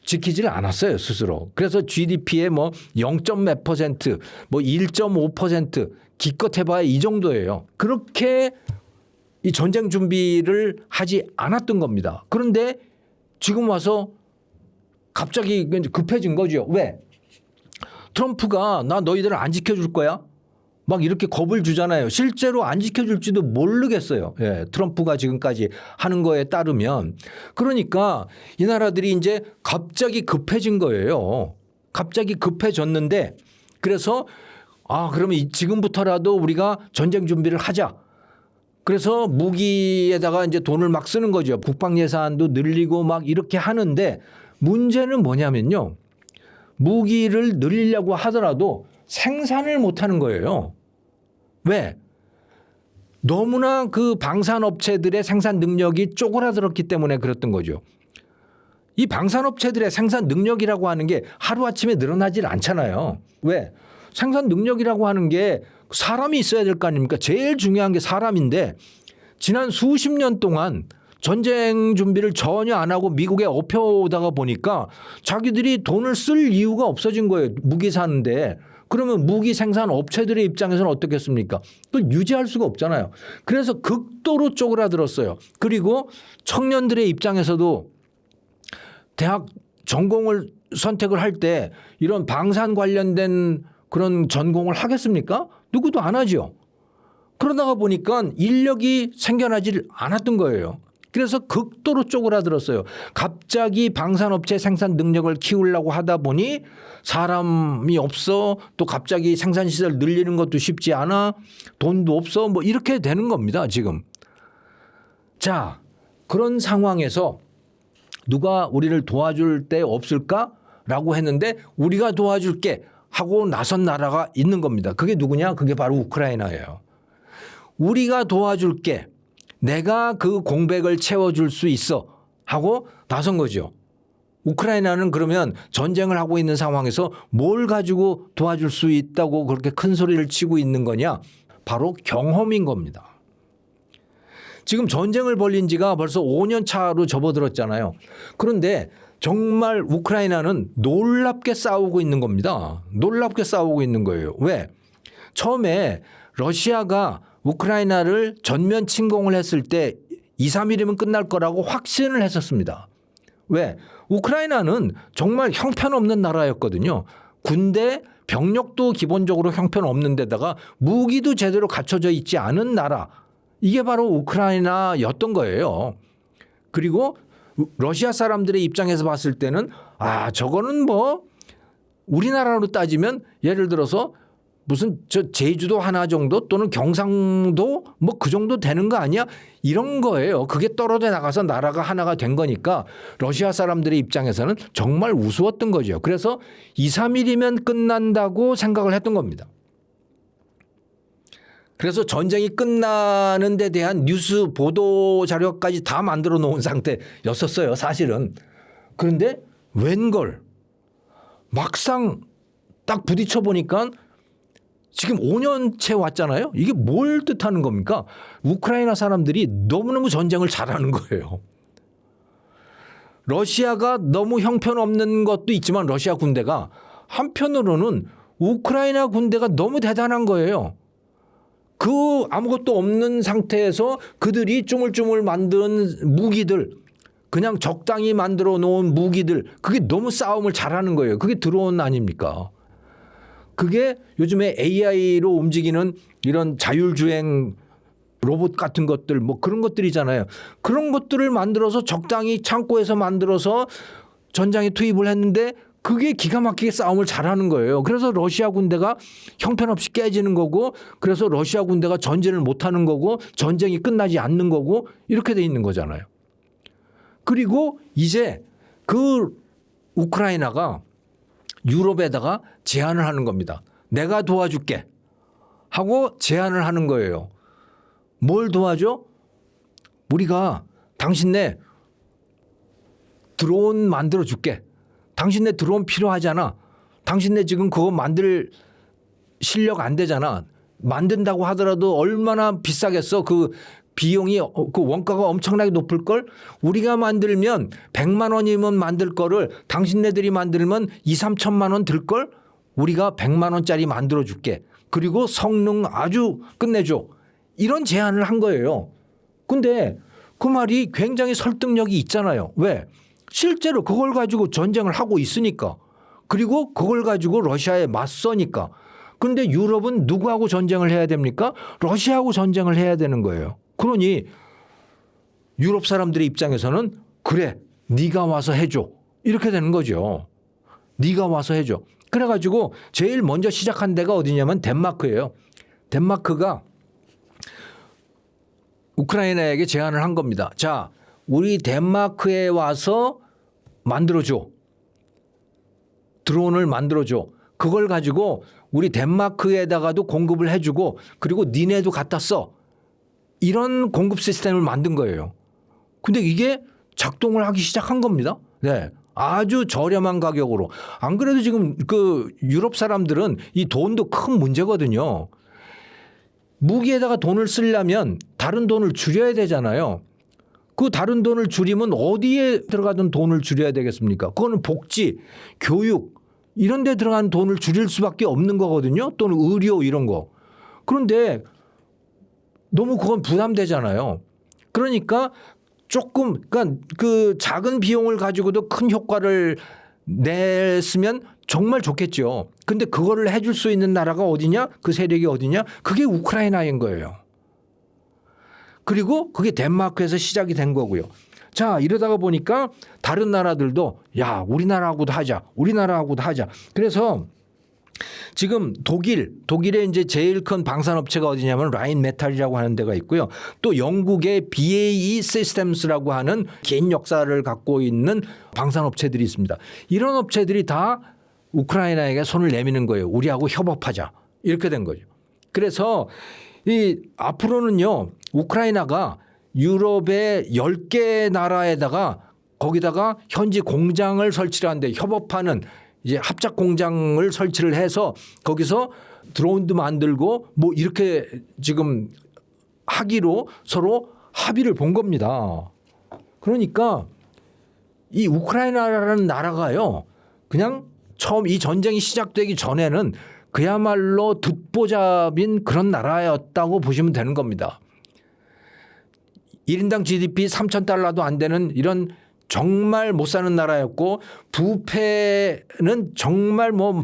지키지를 않았어요, 스스로. 그래서 GDP의 뭐 0.몇 %, 뭐 1.5% 기껏 해봐야 이 정도예요. 그렇게 이 전쟁 준비를 하지 않았던 겁니다. 그런데 지금 와서 갑자기 급해진 거죠. 왜? 트럼프가 나 너희들을 안 지켜줄 거야? 막 이렇게 겁을 주잖아요. 실제로 안 지켜줄지도 모르겠어요. 예, 트럼프가 지금까지 하는 거에 따르면. 그러니까 이 나라들이 이제 갑자기 급해진 거예요. 갑자기 급해졌는데 그래서 그러면 지금부터라도 우리가 전쟁 준비를 하자. 그래서 무기에다가 이제 돈을 막 쓰는 거죠. 국방 예산도 늘리고 막 이렇게 하는데 문제는 뭐냐면요. 무기를 늘리려고 하더라도 생산을 못 하는 거예요. 왜? 너무나 그 방산업체들의 생산 능력이 쪼그라들었기 때문에 그랬던 거죠. 이 방산업체들의 생산 능력이라고 하는 게 하루아침에 늘어나질 않잖아요. 왜? 생산 능력이라고 하는 게 사람이 있어야 될 거 아닙니까? 제일 중요한 게 사람인데 지난 수십 년 동안 전쟁 준비를 전혀 안 하고 미국에 업혀오다가 보니까 자기들이 돈을 쓸 이유가 없어진 거예요. 무기 사는데. 그러면 무기 생산 업체들의 입장에서는 어떻겠습니까? 그걸 유지할 수가 없잖아요. 그래서 극도로 쪼그라들었어요. 그리고 청년들의 입장에서도 대학 전공을 선택을 할 때 이런 방산 관련된 그런 전공을 하겠습니까? 누구도 안 하죠. 그러다가 보니까 인력이 생겨나질 않았던 거예요. 그래서 극도로 쪼그라들었어요. 갑자기 방산업체 생산 능력을 키우려고 하다 보니 사람이 없어. 또 갑자기 생산시설 늘리는 것도 쉽지 않아. 돈도 없어. 뭐 이렇게 되는 겁니다, 지금. 자, 그런 상황에서 누가 우리를 도와줄 때 없을까라고 했는데 우리가 도와줄게 하고 나선 나라가 있는 겁니다. 그게 누구냐? 그게 바로 우크라이나예요. 우리가 도와줄게. 내가 그 공백을 채워줄 수 있어 하고 나선 거죠. 우크라이나는 그러면 전쟁을 하고 있는 상황에서 뭘 가지고 도와줄 수 있다고 그렇게 큰 소리를 치고 있는 거냐? 바로 경험인 겁니다. 지금 전쟁을 벌린 지가 벌써 5년 차로 접어들었잖아요. 그런데 정말 우크라이나는 놀랍게 싸우고 있는 겁니다. 놀랍게 싸우고 있는 거예요. 왜? 처음에 러시아가 우크라이나를 전면 침공을 했을 때 2, 3일이면 끝날 거라고 확신을 했었습니다. 왜? 우크라이나는 정말 형편없는 나라였거든요. 군대 병력도 기본적으로 형편없는 데다가 무기도 제대로 갖춰져 있지 않은 나라. 이게 바로 우크라이나였던 거예요. 그리고 러시아 사람들의 입장에서 봤을 때는 저거는 뭐 우리나라로 따지면 예를 들어서 무슨 저 제주도 하나 정도 또는 경상도 뭐 그 정도 되는 거 아니야? 이런 거예요. 그게 떨어져 나가서 나라가 하나가 된 거니까 러시아 사람들의 입장에서는 정말 우스웠던 거죠. 그래서 2, 3일이면 끝난다고 생각을 했던 겁니다. 그래서 전쟁이 끝나는 데 대한 뉴스 보도 자료까지 다 만들어 놓은 상태였었어요. 사실은. 그런데 웬걸 막상 딱 부딪혀 보니까 지금 5년째 왔잖아요. 이게 뭘 뜻하는 겁니까? 우크라이나 사람들이 너무너무 전쟁을 잘하는 거예요. 러시아가 너무 형편없는 것도 있지만 러시아 군대가 한편으로는 우크라이나 군대가 너무 대단한 거예요. 그 아무것도 없는 상태에서 그들이 쭈물쭈물 만든 무기들 그냥 적당히 만들어 놓은 무기들 그게 너무 싸움을 잘하는 거예요. 그게 드론 아닙니까? 그게 요즘에 AI로 움직이는 이런 자율주행 로봇 같은 것들 뭐 그런 것들이잖아요. 그런 것들을 만들어서 적당히 창고에서 만들어서 전장에 투입을 했는데 그게 기가 막히게 싸움을 잘하는 거예요. 그래서 러시아 군대가 형편없이 깨지는 거고 그래서 러시아 군대가 전쟁을 못하는 거고 전쟁이 끝나지 않는 거고 이렇게 돼 있는 거잖아요. 그리고 이제 그 우크라이나가 유럽에다가 제안을 하는 겁니다. 내가 도와줄게 하고 제안을 하는 거예요. 뭘 도와줘? 우리가 당신네 드론 만들어 줄게. 당신네 드론 필요하잖아. 당신네 지금 그거 만들 실력 안 되잖아. 만든다고 하더라도 얼마나 비싸겠어. 그 비용이 그 원가가 엄청나게 높을 걸. 우리가 만들면 100만 원이면 만들 거를 당신네들이 만들면 2, 3천만 원 들 걸. 우리가 100만 원짜리 만들어 줄게. 그리고 성능 아주 끝내줘. 이런 제안을 한 거예요. 근데 그 말이 굉장히 설득력이 있잖아요. 왜? 실제로 그걸 가지고 전쟁을 하고 있으니까. 그리고 그걸 가지고 러시아에 맞서니까. 근데 유럽은 누구하고 전쟁을 해야 됩니까? 러시아하고 전쟁을 해야 되는 거예요. 그러니 유럽 사람들의 입장에서는 그래 네가 와서 해줘 이렇게 되는 거죠. 네가 와서 해줘. 그래가지고 제일 먼저 시작한 데가 어디냐면 덴마크예요. 덴마크가 우크라이나에게 제안을 한 겁니다. 자, 우리 덴마크에 와서 만들어줘. 드론을 만들어줘. 그걸 가지고 우리 덴마크에다가도 공급을 해주고 그리고 니네도 갖다 써. 이런 공급 시스템을 만든 거예요. 근데 이게 작동을 하기 시작한 겁니다. 네. 아주 저렴한 가격으로. 안 그래도 지금 그 유럽 사람들은 이 돈도 큰 문제거든요. 무기에다가 돈을 쓰려면 다른 돈을 줄여야 되잖아요. 그 다른 돈을 줄이면 어디에 들어가던 돈을 줄여야 되겠습니까? 그거는 복지, 교육 이런 데 들어간 돈을 줄일 수밖에 없는 거거든요. 또는 의료 이런 거. 그런데 너무 그건 부담되잖아요. 그러니까 조금 그러니까 그 작은 비용을 가지고도 큰 효과를 냈으면 정말 좋겠죠. 근데 그거를 해줄 수 있는 나라가 어디냐? 그 세력이 어디냐? 그게 우크라이나인 거예요. 그리고 그게 덴마크에서 시작이 된 거고요. 자, 이러다가 보니까 다른 나라들도 야, 우리나라하고도 하자. 우리나라하고도 하자. 그래서 지금 독일의 이제 제일 큰 방산업체가 어디냐면 라인 메탈이라고 하는 데가 있고요. 또 영국의 BAE 시스템스라고 하는 긴 역사를 갖고 있는 방산업체들이 있습니다. 이런 업체들이 다 우크라이나에게 손을 내미는 거예요. 우리하고 협업하자. 이렇게 된 거죠. 그래서 이 앞으로는요. 우크라이나가 유럽의 10개 나라에다가 거기다가 현지 공장을 설치를 하는데 협업하는 이제 합작 공장을 설치를 해서 거기서 드론도 만들고 뭐 이렇게 지금 하기로 서로 합의를 본 겁니다. 그러니까 이 우크라이나라는 나라가요. 그냥 처음 이 전쟁이 시작되기 전에는 그야말로 듣보잡인 그런 나라였다고 보시면 되는 겁니다. 1인당 GDP 3,000달러도 안 되는 이런 정말 못 사는 나라였고 부패는 정말 뭐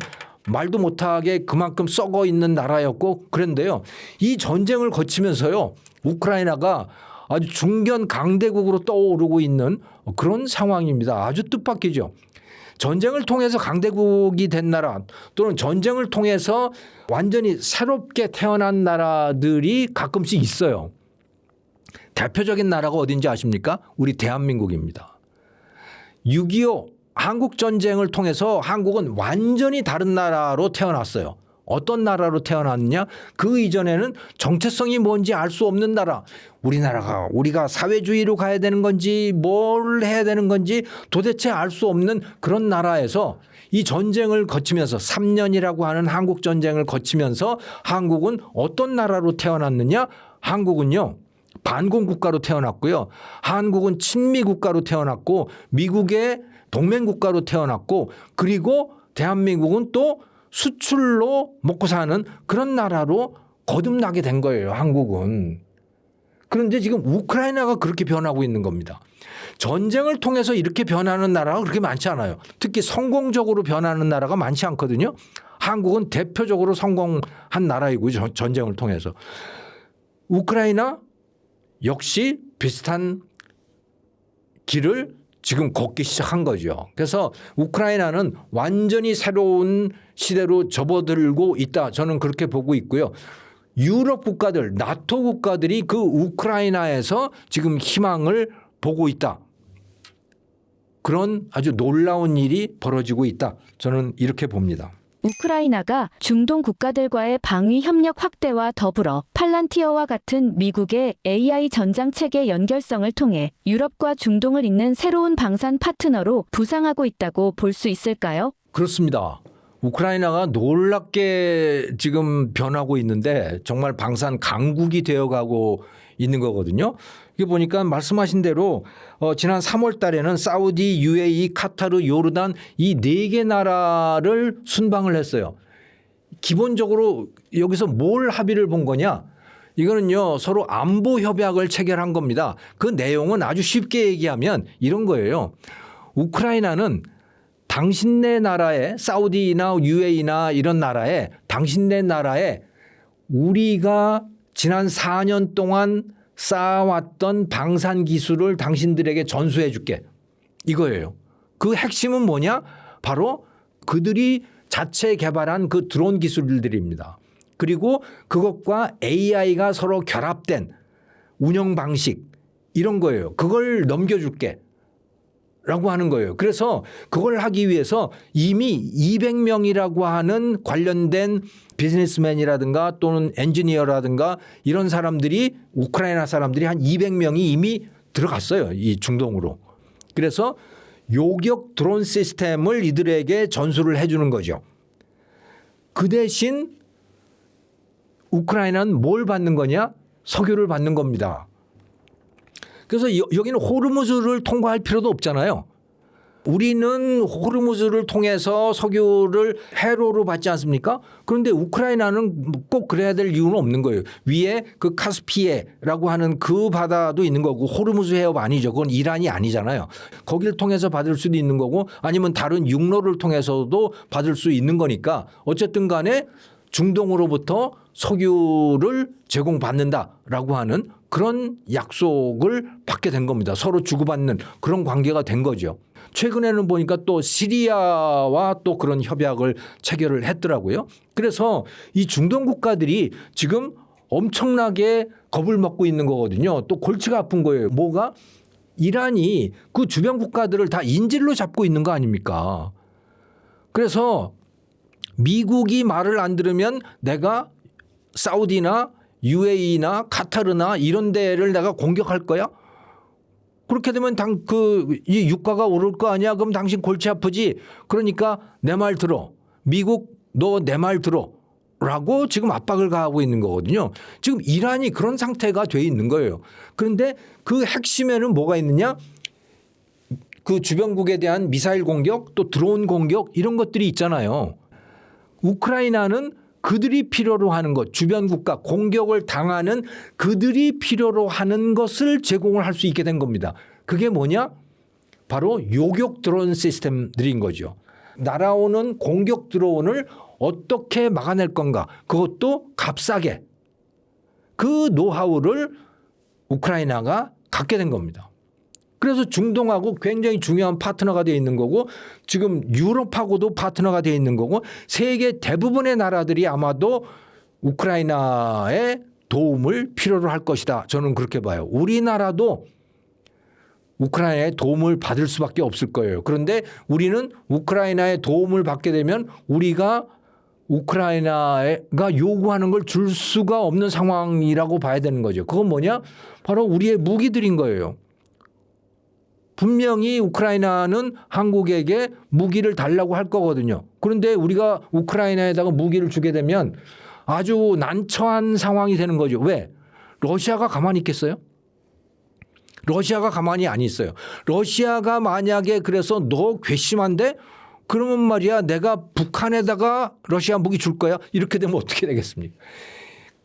말도 못하게 그만큼 썩어 있는 나라였고 그런데요. 이 전쟁을 거치면서요. 우크라이나가 아주 중견 강대국으로 떠오르고 있는 그런 상황입니다. 아주 뜻밖이죠. 전쟁을 통해서 강대국이 된 나라 또는 전쟁을 통해서 완전히 새롭게 태어난 나라들이 가끔씩 있어요. 대표적인 나라가 어딘지 아십니까? 우리 대한민국입니다. 6.25 한국전쟁을 통해서 한국은 완전히 다른 나라로 태어났어요. 어떤 나라로 태어났느냐? 그 이전에는 정체성이 뭔지 알 수 없는 나라. 우리가 사회주의로 가야 되는 건지 뭘 해야 되는 건지 도대체 알 수 없는 그런 나라에서 이 전쟁을 거치면서 3년이라고 하는 한국 전쟁을 거치면서 한국은 어떤 나라로 태어났느냐? 한국은요. 반공 국가로 태어났고요. 한국은 친미 국가로 태어났고 미국의 동맹 국가로 태어났고 그리고 대한민국은 또 수출로 먹고 사는 그런 나라로 거듭나게 된 거예요. 한국은. 그런데 지금 우크라이나가 그렇게 변하고 있는 겁니다. 전쟁을 통해서 이렇게 변하는 나라가 그렇게 많지 않아요. 특히 성공적으로 변하는 나라가 많지 않거든요. 한국은 대표적으로 성공한 나라이고요. 전쟁을 통해서. 우크라이나 역시 비슷한 길을 지금 걷기 시작한 거죠. 그래서 우크라이나는 완전히 새로운 시대로 접어들고 있다. 저는 그렇게 보고 있고요. 유럽 국가들, 나토 국가들이 그 우크라이나에서 지금 희망을 보고 있다. 그런 아주 놀라운 일이 벌어지고 있다. 저는 이렇게 봅니다. 우크라이나가 중동 국가들과의 방위 협력 확대와 더불어 팔란티어와 같은 미국의 AI 전장 체계 연결성을 통해 유럽과 중동을 잇는 새로운 방산 파트너로 부상하고 있다고 볼 수 있을까요? 그렇습니다. 우크라이나가 놀랍게 지금 변하고 있는데 정말 방산 강국이 되어가고 있는 거거든요. 이게 보니까 말씀하신 대로 지난 3월 달에는 사우디, UAE, 카타르, 요르단 이 4개 나라를 순방을 했어요. 기본적으로 여기서 뭘 합의를 본 거냐? 이거는요 서로 안보 협약을 체결한 겁니다. 그 내용은 아주 쉽게 얘기하면 이런 거예요. 우크라이나는 당신네 나라에 사우디나 UAE나 이런 나라에 당신네 나라에 우리가 지난 4년 동안 쌓아왔던 방산 기술을 당신들에게 전수해 줄게. 이거예요. 그 핵심은 뭐냐? 바로 그들이 자체 개발한 그 드론 기술들입니다. 그리고 그것과 AI가 서로 결합된 운영 방식 이런 거예요. 그걸 넘겨줄게. 라고 하는 거예요. 그래서 그걸 하기 위해서 이미 200명이라고 하는 관련된 비즈니스맨이라든가 또는 엔지니어라든가 이런 사람들이 우크라이나 사람들이 한 200명이 이미 들어갔어요. 이 중동으로. 그래서 요격 드론 시스템을 이들에게 전수를 해 주는 거죠. 그 대신 우크라이나는 뭘 받는 거냐? 석유를 받는 겁니다. 그래서 여기는 호르무즈를 통과할 필요도 없잖아요. 우리는 호르무즈를 통해서 석유를 해로로 받지 않습니까? 그런데 우크라이나는 꼭 그래야 될 이유는 없는 거예요. 위에 그 카스피해라고 하는 그 바다도 있는 거고 호르무즈 해협 아니죠. 그건 이란이 아니잖아요. 거기를 통해서 받을 수도 있는 거고 아니면 다른 육로를 통해서도 받을 수 있는 거니까 어쨌든 간에 중동으로부터 석유를 제공받는다라고 하는 그런 약속을 받게 된 겁니다. 서로 주고받는 그런 관계가 된 거죠. 최근에는 보니까 또 시리아와 또 그런 협약을 체결을 했더라고요. 그래서 이 중동 국가들이 지금 엄청나게 겁을 먹고 있는 거거든요. 또 골치가 아픈 거예요. 뭐가? 이란이 그 주변 국가들을 다 인질로 잡고 있는 거 아닙니까? 그래서 미국이 말을 안 들으면 내가 사우디나 UAE나 카타르나 이런 데를 내가 공격할 거야? 그렇게 되면 이 유가가 오를 거 아니야? 그럼 당신 골치 아프지? 그러니까 내 말 들어. 미국 너 내 말 들어. 라고 지금 압박을 가하고 있는 거거든요. 지금 이란이 그런 상태가 돼 있는 거예요. 그런데 그 핵심에는 뭐가 있느냐? 그 주변국에 대한 미사일 공격 또 드론 공격 이런 것들이 있잖아요. 우크라이나는 그들이 필요로 하는 것, 주변 국가 공격을 당하는 그들이 필요로 하는 것을 제공을 할 수 있게 된 겁니다. 그게 뭐냐? 바로 요격 드론 시스템들인 거죠. 날아오는 공격 드론을 어떻게 막아낼 건가? 그것도 값싸게. 그 노하우를 우크라이나가 갖게 된 겁니다. 그래서 중동하고 굉장히 중요한 파트너가 되어 있는 거고 지금 유럽하고도 파트너가 되어 있는 거고 세계 대부분의 나라들이 아마도 우크라이나의 도움을 필요로 할 것이다. 저는 그렇게 봐요. 우리나라도 우크라이나의 도움을 받을 수밖에 없을 거예요. 그런데 우리는 우크라이나의 도움을 받게 되면 우리가 우크라이나가 요구하는 걸 줄 수가 없는 상황이라고 봐야 되는 거죠. 그건 뭐냐? 바로 우리의 무기들인 거예요. 분명히 우크라이나는 한국에게 무기를 달라고 할 거거든요. 그런데 우리가 우크라이나에다가 무기를 주게 되면 아주 난처한 상황이 되는 거죠. 왜? 러시아가 가만히 있겠어요? 러시아가 가만히 안 있어요. 러시아가 만약에 그래서 너 괘씸한데 그러면 말이야 내가 북한에다가 러시아 무기 줄 거야 이렇게 되면 어떻게 되겠습니까?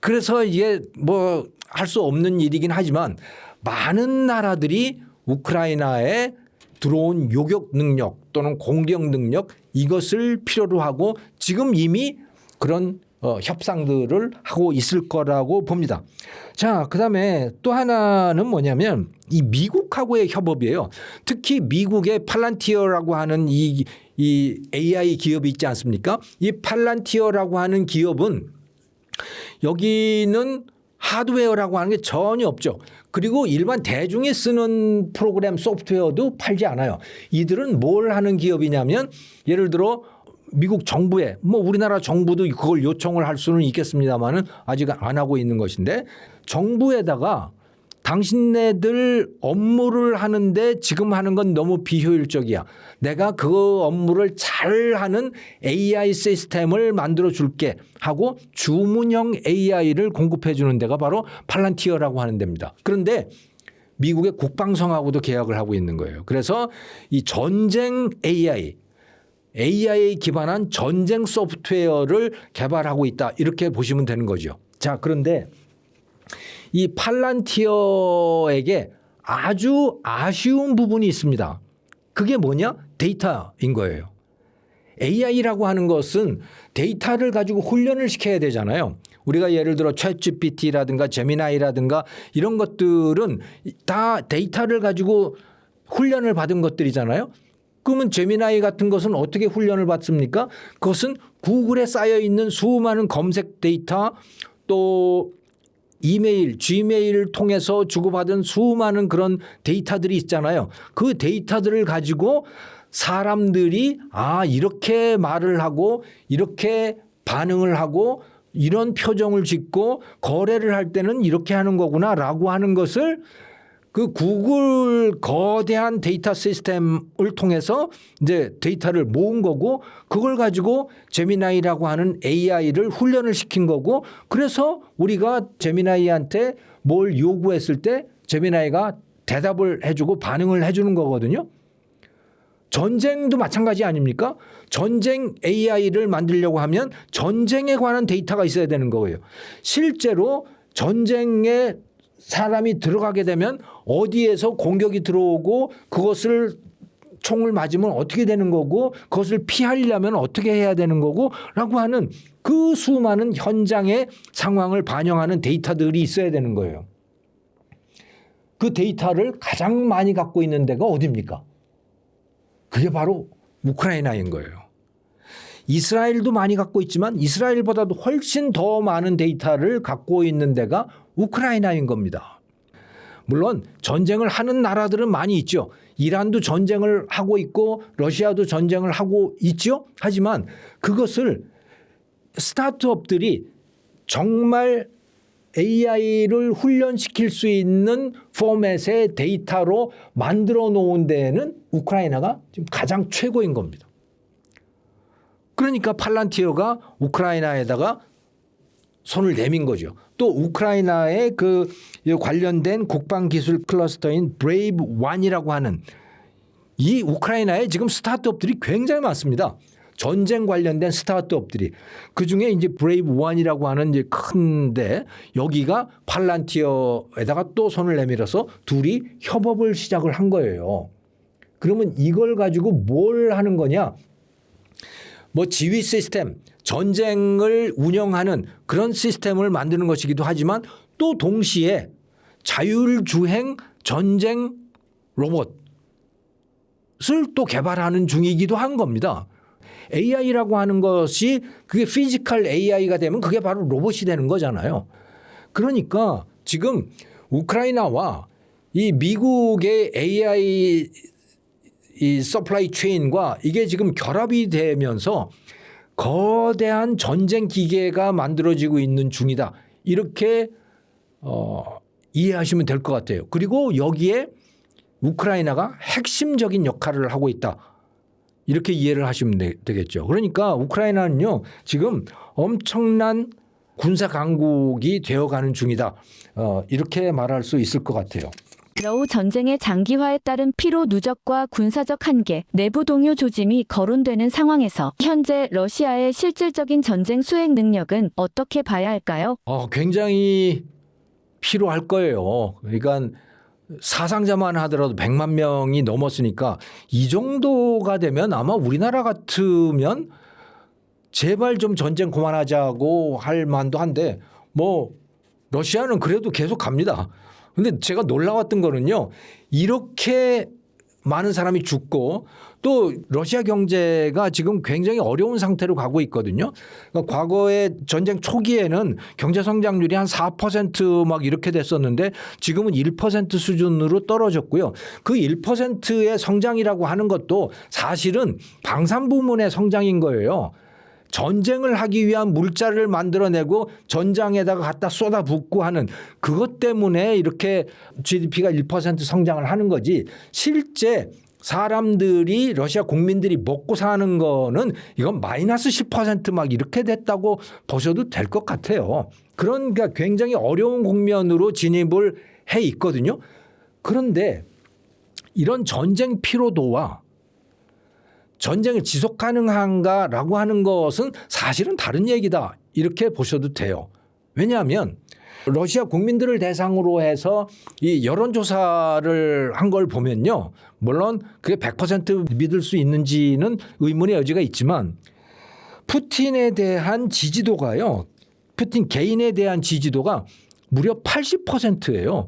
그래서 이게 뭐 할 수 없는 일이긴 하지만 많은 나라들이 우크라이나에 들어온 요격 능력 또는 공격 능력 이것을 필요로 하고 지금 이미 그런 협상들을 하고 있을 거라고 봅니다. 자, 그다음에 또 하나는 뭐냐면 이 미국하고의 협업이에요. 특히 미국의 팔란티어라고 하는 이 AI 기업이 있지 않습니까? 이 팔란티어라고 하는 기업은 여기는 하드웨어라고 하는 게 전혀 없죠. 그리고 일반 대중이 쓰는 프로그램 소프트웨어도 팔지 않아요. 이들은 뭘 하는 기업이냐면 예를 들어 미국 정부에 뭐 우리나라 정부도 그걸 요청을 할 수는 있겠습니다만은 아직 안 하고 있는 것인데 정부에다가 당신네들 업무를 하는데 지금 하는 건 너무 비효율적이야. 내가 그 업무를 잘하는 AI 시스템을 만들어 줄게 하고 주문형 AI를 공급해 주는 데가 바로 팔란티어라고 하는 데입니다. 그런데 미국의 국방성하고도 계약을 하고 있는 거예요. 그래서 이 전쟁 AI에 기반한 전쟁 소프트웨어를 개발하고 있다. 이렇게 보시면 되는 거죠. 자, 그런데 이 팔란티어에게 아주 아쉬운 부분이 있습니다. 그게 뭐냐? 데이터인 거예요. AI라고 하는 것은 데이터를 가지고 훈련을 시켜야 되잖아요. 우리가 예를 들어 챗GPT라든가 제미나이라든가 이런 것들은 다 데이터를 가지고 훈련을 받은 것들이잖아요. 그러면 제미나이 같은 것은 어떻게 훈련을 받습니까? 그것은 구글에 쌓여 있는 수많은 검색 데이터 또 이메일, 지메일을 통해서 주고받은 수많은 그런 데이터들이 있잖아요. 그 데이터들을 가지고 사람들이 이렇게 말을 하고 이렇게 반응을 하고 이런 표정을 짓고 거래를 할 때는 이렇게 하는 거구나라고 하는 것을 그 구글 거대한 데이터 시스템을 통해서 이제 데이터를 모은 거고 그걸 가지고 제미나이라고 하는 AI를 훈련을 시킨 거고 그래서 우리가 제미나이한테 뭘 요구했을 때 제미나이가 대답을 해주고 반응을 해주는 거거든요. 전쟁도 마찬가지 아닙니까? 전쟁 AI를 만들려고 하면 전쟁에 관한 데이터가 있어야 되는 거예요. 실제로 전쟁에 사람이 들어가게 되면 어디에서 공격이 들어오고 그것을 총을 맞으면 어떻게 되는 거고 그것을 피하려면 어떻게 해야 되는 거고 라고 하는 그 수많은 현장의 상황을 반영하는 데이터들이 있어야 되는 거예요. 그 데이터를 가장 많이 갖고 있는 데가 어디입니까? 그게 바로 우크라이나인 거예요. 이스라엘도 많이 갖고 있지만 이스라엘보다도 훨씬 더 많은 데이터를 갖고 있는 데가 우크라이나인 겁니다. 물론 전쟁을 하는 나라들은 많이 있죠. 이란도 전쟁을 하고 있고 러시아도 전쟁을 하고 있죠. 하지만 그것을 스타트업들이 정말 AI를 훈련시킬 수 있는 포맷의 데이터로 만들어 놓은 데에는 우크라이나가 지금 가장 최고인 겁니다. 그러니까 팔란티어가 우크라이나에다가 손을 내민 거죠. 또 우크라이나의 그 관련된 국방기술 클러스터인 브레이브 1이라고 하는 이 우크라이나에 지금 스타트업들이 굉장히 많습니다. 전쟁 관련된 스타트업들이 그중에 이제 브레이브 1이라고 하는 이제 큰데 여기가 팔란티어에다가 또 손을 내밀어서 둘이 협업을 시작을 한 거예요. 그러면 이걸 가지고 뭘 하는 거냐? 뭐 지휘 시스템, 전쟁을 운영하는 그런 시스템을 만드는 것이기도 하지만 또 동시에 자율주행 전쟁 로봇을 또 개발하는 중이기도 한 겁니다. AI라고 하는 것이 그게 피지컬 AI가 되면 그게 바로 로봇이 되는 거잖아요. 그러니까 지금 우크라이나와 이 미국의 AI 이 서플라이 체인과 이게 지금 결합이 되면서 거대한 전쟁 기계가 만들어지고 있는 중이다. 이렇게 이해하시면 될 것 같아요. 그리고 여기에 우크라이나가 핵심적인 역할을 하고 있다. 이렇게 이해를 하시면 되겠죠. 그러니까 우크라이나는요 지금 엄청난 군사 강국이 되어가는 중이다. 이렇게 말할 수 있을 것 같아요. 러우 전쟁의 장기화에 따른 피로 누적과 군사적 한계, 내부 동요 조짐이 거론되는 상황에서 현재 러시아의 실질적인 전쟁 수행 능력은 어떻게 봐야 할까요? 굉장히 필요할 거예요. 그러니까 사상자만 하더라도 100만 명이 넘었으니까 이 정도가 되면 아마 우리나라 같으면 제발 좀 전쟁 그만하자고 할 만도 한데 뭐 러시아는 그래도 계속 갑니다. 근데 제가 놀라웠던 거는요. 이렇게 많은 사람이 죽고 또 러시아 경제가 지금 굉장히 어려운 상태로 가고 있거든요. 그러니까 과거에 전쟁 초기에는 경제 성장률이 한 4% 이렇게 됐었는데 지금은 1% 수준으로 떨어졌고요. 그 1%의 성장이라고 하는 것도 사실은 방산 부문의 성장인 거예요. 전쟁을 하기 위한 물자를 만들어내고 전장에다가 갖다 쏟아붓고 하는 그것 때문에 이렇게 GDP가 1% 성장을 하는 거지 실제 사람들이 러시아 국민들이 먹고 사는 거는 이건 마이너스 10% 이렇게 됐다고 보셔도 될 것 같아요. 그러니까 굉장히 어려운 국면으로 진입을 해 있거든요. 그런데 이런 전쟁 피로도와 전쟁을 지속 가능한가라고 하는 것은 사실은 다른 얘기다. 이렇게 보셔도 돼요. 왜냐하면 러시아 국민들을 대상으로 해서 이 여론조사를 한 걸 보면요. 물론 그게 100% 믿을 수 있는지는 의문의 여지가 있지만 푸틴에 대한 지지도가요. 푸틴 개인에 대한 지지도가 무려 80%예요.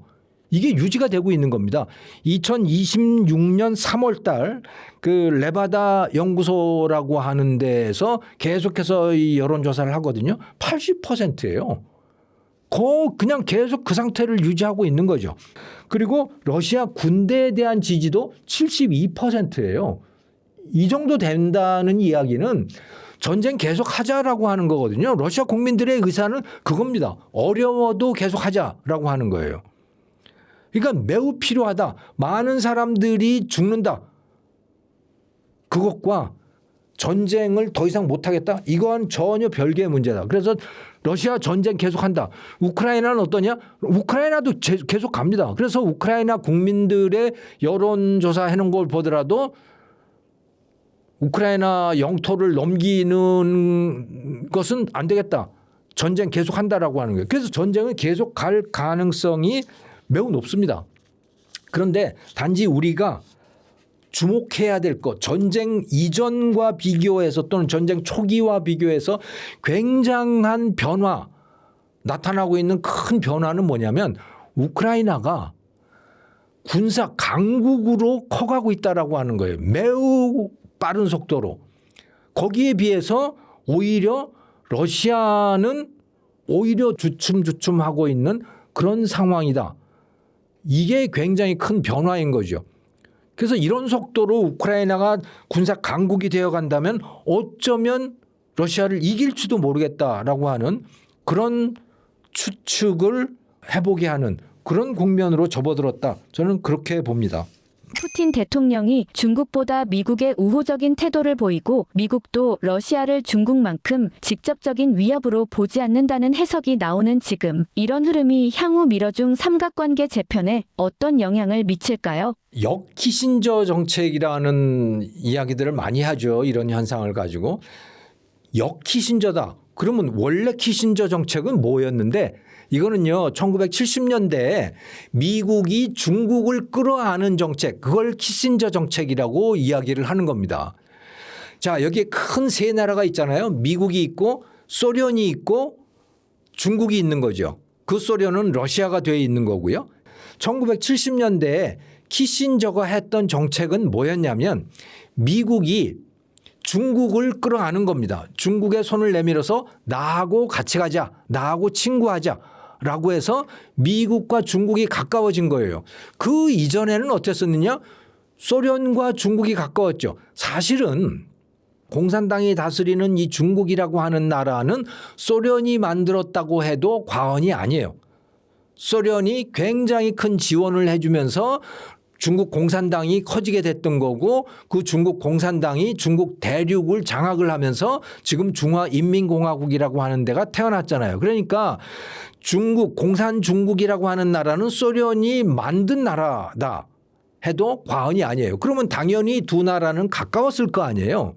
이게 유지가 되고 있는 겁니다. 2026년 3월 달 그 레바다 연구소라고 하는 데에서 계속해서 이 여론조사를 하거든요. 80%예요. 그냥 계속 그 상태를 유지하고 있는 거죠. 그리고 러시아 군대에 대한 지지도 72%예요. 이 정도 된다는 이야기는 전쟁 계속 하자라고 하는 거거든요. 러시아 국민들의 의사는 그겁니다. 어려워도 계속 하자라고 하는 거예요. 그러니까 매우 필요하다. 많은 사람들이 죽는다. 그것과 전쟁을 더 이상 못하겠다. 이건 전혀 별개의 문제다. 그래서 러시아 전쟁 계속한다. 우크라이나는 어떠냐? 우크라이나도 계속 갑니다. 그래서 우크라이나 국민들의 여론조사 해놓은 걸 보더라도 우크라이나 영토를 넘기는 것은 안 되겠다. 전쟁 계속한다라고 하는 거예요. 그래서 전쟁은 계속 갈 가능성이 매우 높습니다. 그런데 단지 우리가 주목해야 될 것, 전쟁 이전과 비교해서 또는 전쟁 초기와 비교해서 굉장한 변화, 나타나고 있는 큰 변화는 뭐냐면 우크라이나가 군사 강국으로 커가고 있다라고 하는 거예요. 매우 빠른 속도로. 거기에 비해서 오히려 러시아는 오히려 주춤주춤하고 있는 그런 상황이다. 이게 굉장히 큰 변화인 거죠. 그래서 이런 속도로 우크라이나가 군사 강국이 되어 간다면 어쩌면 러시아를 이길지도 모르겠다라고 하는 그런 추측을 해보게 하는 그런 국면으로 접어들었다. 저는 그렇게 봅니다. 푸틴 대통령이 중국보다 미국의 우호적인 태도를 보이고 미국도 러시아를 중국만큼 직접적인 위협으로 보지 않는다는 해석이 나오는 지금 이런 흐름이 향후 미러중 삼각관계 재편에 어떤 영향을 미칠까요? 역키신저 정책이라는 이야기들을 많이 하죠. 이런 현상을 가지고. 역키신저다. 그러면 원래 키신저 정책은 뭐였는데 이거는요 1970년대에 미국이 중국을 끌어안은 정책 그걸 키신저 정책이라고 이야기를 하는 겁니다. 자 여기에 큰 세 나라가 있잖아요. 미국이 있고 소련이 있고 중국이 있는 거죠. 그 소련은 러시아가 되어 있는 거고요. 1970년대에 키신저가 했던 정책은 뭐였냐면 미국이 중국을 끌어안은 겁니다. 중국의 손을 내밀어서 나하고 같이 가자, 나하고 친구하자라고 해서 미국과 중국이 가까워진 거예요. 그 이전에는 어땠었느냐? 소련과 중국이 가까웠죠. 사실은 공산당이 다스리는 이 중국이라고 하는 나라는 소련이 만들었다고 해도 과언이 아니에요. 소련이 굉장히 큰 지원을 해주면서 중국 공산당이 커지게 됐던 거고 그 중국 공산당이 중국 대륙을 장악을 하면서 지금 중화인민공화국이라고 하는 데가 태어났잖아요. 그러니까 중국 공산중국이라고 하는 나라는 소련이 만든 나라다 해도 과언이 아니에요. 그러면 당연히 두 나라는 가까웠을 거 아니에요.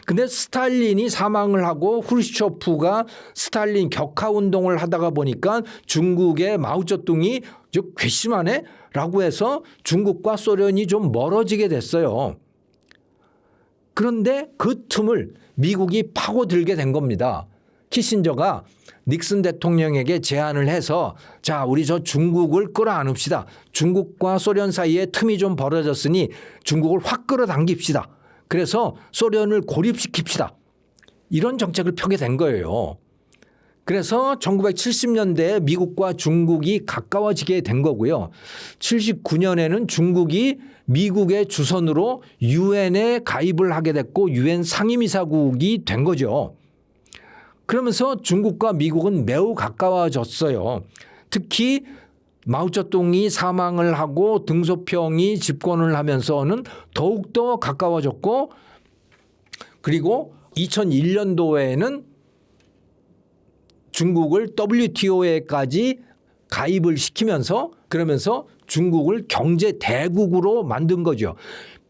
근데 스탈린이 사망을 하고 후르시초프가 스탈린 격하 운동을 하다가 보니까 중국의 마오쩌둥이 좀 괘씸하네 라고 해서 중국과 소련이 좀 멀어지게 됐어요. 그런데 그 틈을 미국이 파고들게 된 겁니다. 키신저가 닉슨 대통령에게 제안을 해서 자, 우리 저 중국을 끌어안읍시다. 중국과 소련 사이에 틈이 좀 벌어졌으니 중국을 확 끌어당깁시다. 그래서 소련을 고립시킵시다. 이런 정책을 펴게 된 거예요. 그래서 1970년대에 미국과 중국이 가까워지게 된 거고요. 79년에는 중국이 미국의 주선으로 유엔에 가입을 하게 됐고 유엔 상임이사국이 된 거죠. 그러면서 중국과 미국은 매우 가까워졌어요. 특히 마오쩌둥이 사망을 하고 등소평이 집권을 하면서는 더욱더 가까워졌고 그리고 2001년도에는 중국을 WTO에까지 가입을 시키면서 그러면서 중국을 경제 대국으로 만든 거죠.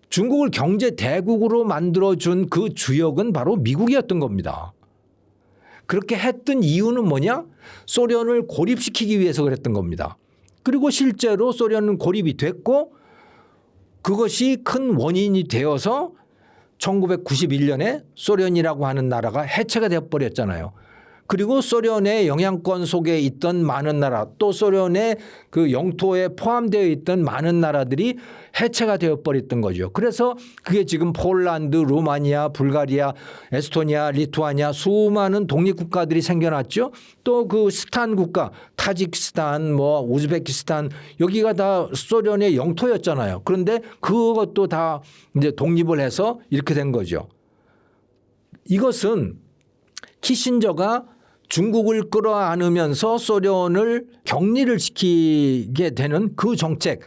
중국을 경제 대국으로 만들어준 그 주역은 바로 미국이었던 겁니다. 그렇게 했던 이유는 뭐냐? 소련을 고립시키기 위해서 그랬던 겁니다. 그리고 실제로 소련은 고립이 됐고 그것이 큰 원인이 되어서 1991년에 소련이라고 하는 나라가 해체가 되어버렸잖아요. 그리고 소련의 영향권 속에 있던 많은 나라 또 소련의 그 영토에 포함되어 있던 많은 나라들이 해체가 되어버렸던 거죠. 그래서 그게 지금 폴란드, 루마니아, 불가리아, 에스토니아, 리투아니아 수많은 독립국가들이 생겨났죠. 또 그 스탄 국가 타지키스탄, 뭐 우즈베키스탄 여기가 다 소련의 영토였잖아요. 그런데 그것도 다 이제 독립을 해서 이렇게 된 거죠. 이것은 키신저가 중국을 끌어안으면서 소련을 격리를 시키게 되는 그 정책의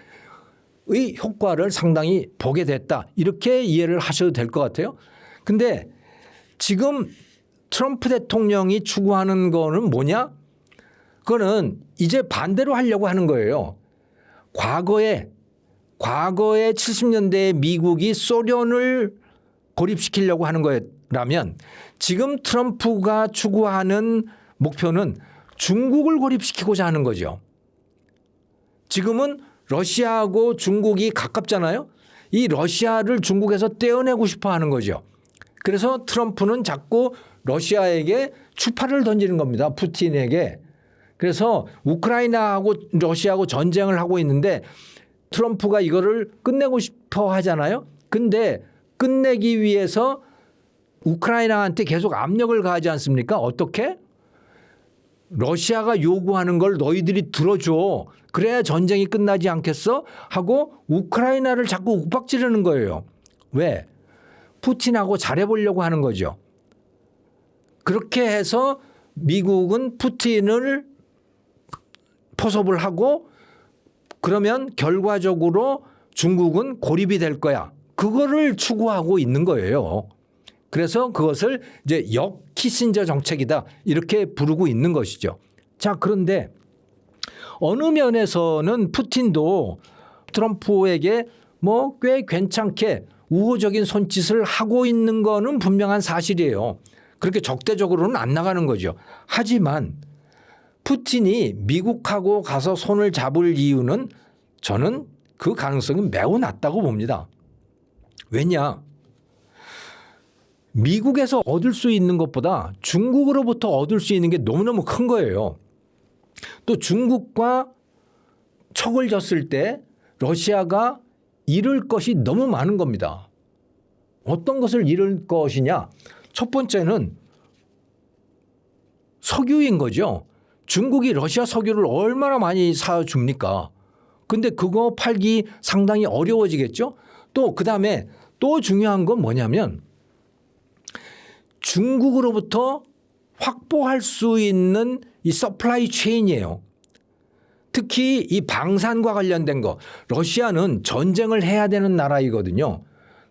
효과를 상당히 보게 됐다. 이렇게 이해를 하셔도 될 것 같아요. 근데 지금 트럼프 대통령이 추구하는 거는 뭐냐? 그거는 이제 반대로 하려고 하는 거예요. 과거에 70년대에 미국이 소련을 고립시키려고 하는 거라면 지금 트럼프가 추구하는 목표는 중국을 고립시키고자 하는 거죠. 지금은 러시아하고 중국이 가깝잖아요. 이 러시아를 중국에서 떼어내고 싶어 하는 거죠. 그래서 트럼프는 자꾸 러시아에게 추파를 던지는 겁니다. 푸틴에게. 그래서 우크라이나하고 러시아하고 전쟁을 하고 있는데 트럼프가 이거를 끝내고 싶어 하잖아요. 근데 끝내기 위해서 우크라이나한테 계속 압력을 가하지 않습니까? 어떻게? 러시아가 요구하는 걸 너희들이 들어줘. 그래야 전쟁이 끝나지 않겠어? 하고 우크라이나를 자꾸 욱박지르는 거예요. 왜? 푸틴하고 잘해보려고 하는 거죠. 그렇게 해서 미국은 푸틴을 포섭을 하고 그러면 결과적으로 중국은 고립이 될 거야. 그거를 추구하고 있는 거예요. 그래서 그것을 이제 키신저 정책이다 이렇게 부르고 있는 것이죠. 자, 그런데 어느 면에서는 푸틴도 트럼프에게 뭐 꽤 괜찮게 우호적인 손짓을 하고 있는 거는 분명한 사실이에요. 그렇게 적대적으로는 안 나가는 거죠. 하지만 푸틴이 미국하고 가서 손을 잡을 이유는 저는 그 가능성이 매우 낮다고 봅니다. 왜냐? 미국에서 얻을 수 있는 것보다 중국으로부터 얻을 수 있는 게 너무너무 큰 거예요. 또 중국과 척을 졌을 때 러시아가 잃을 것이 너무 많은 겁니다. 어떤 것을 잃을 것이냐? 첫 번째는 석유인 거죠. 중국이 러시아 석유를 얼마나 많이 사줍니까? 근데 그거 팔기 상당히 어려워지겠죠. 또 그다음에 또 중요한 건 뭐냐면 중국으로부터 확보할 수 있는 이 서플라이 체인이에요. 특히 이 방산과 관련된 거. 러시아는 전쟁을 해야 되는 나라이거든요.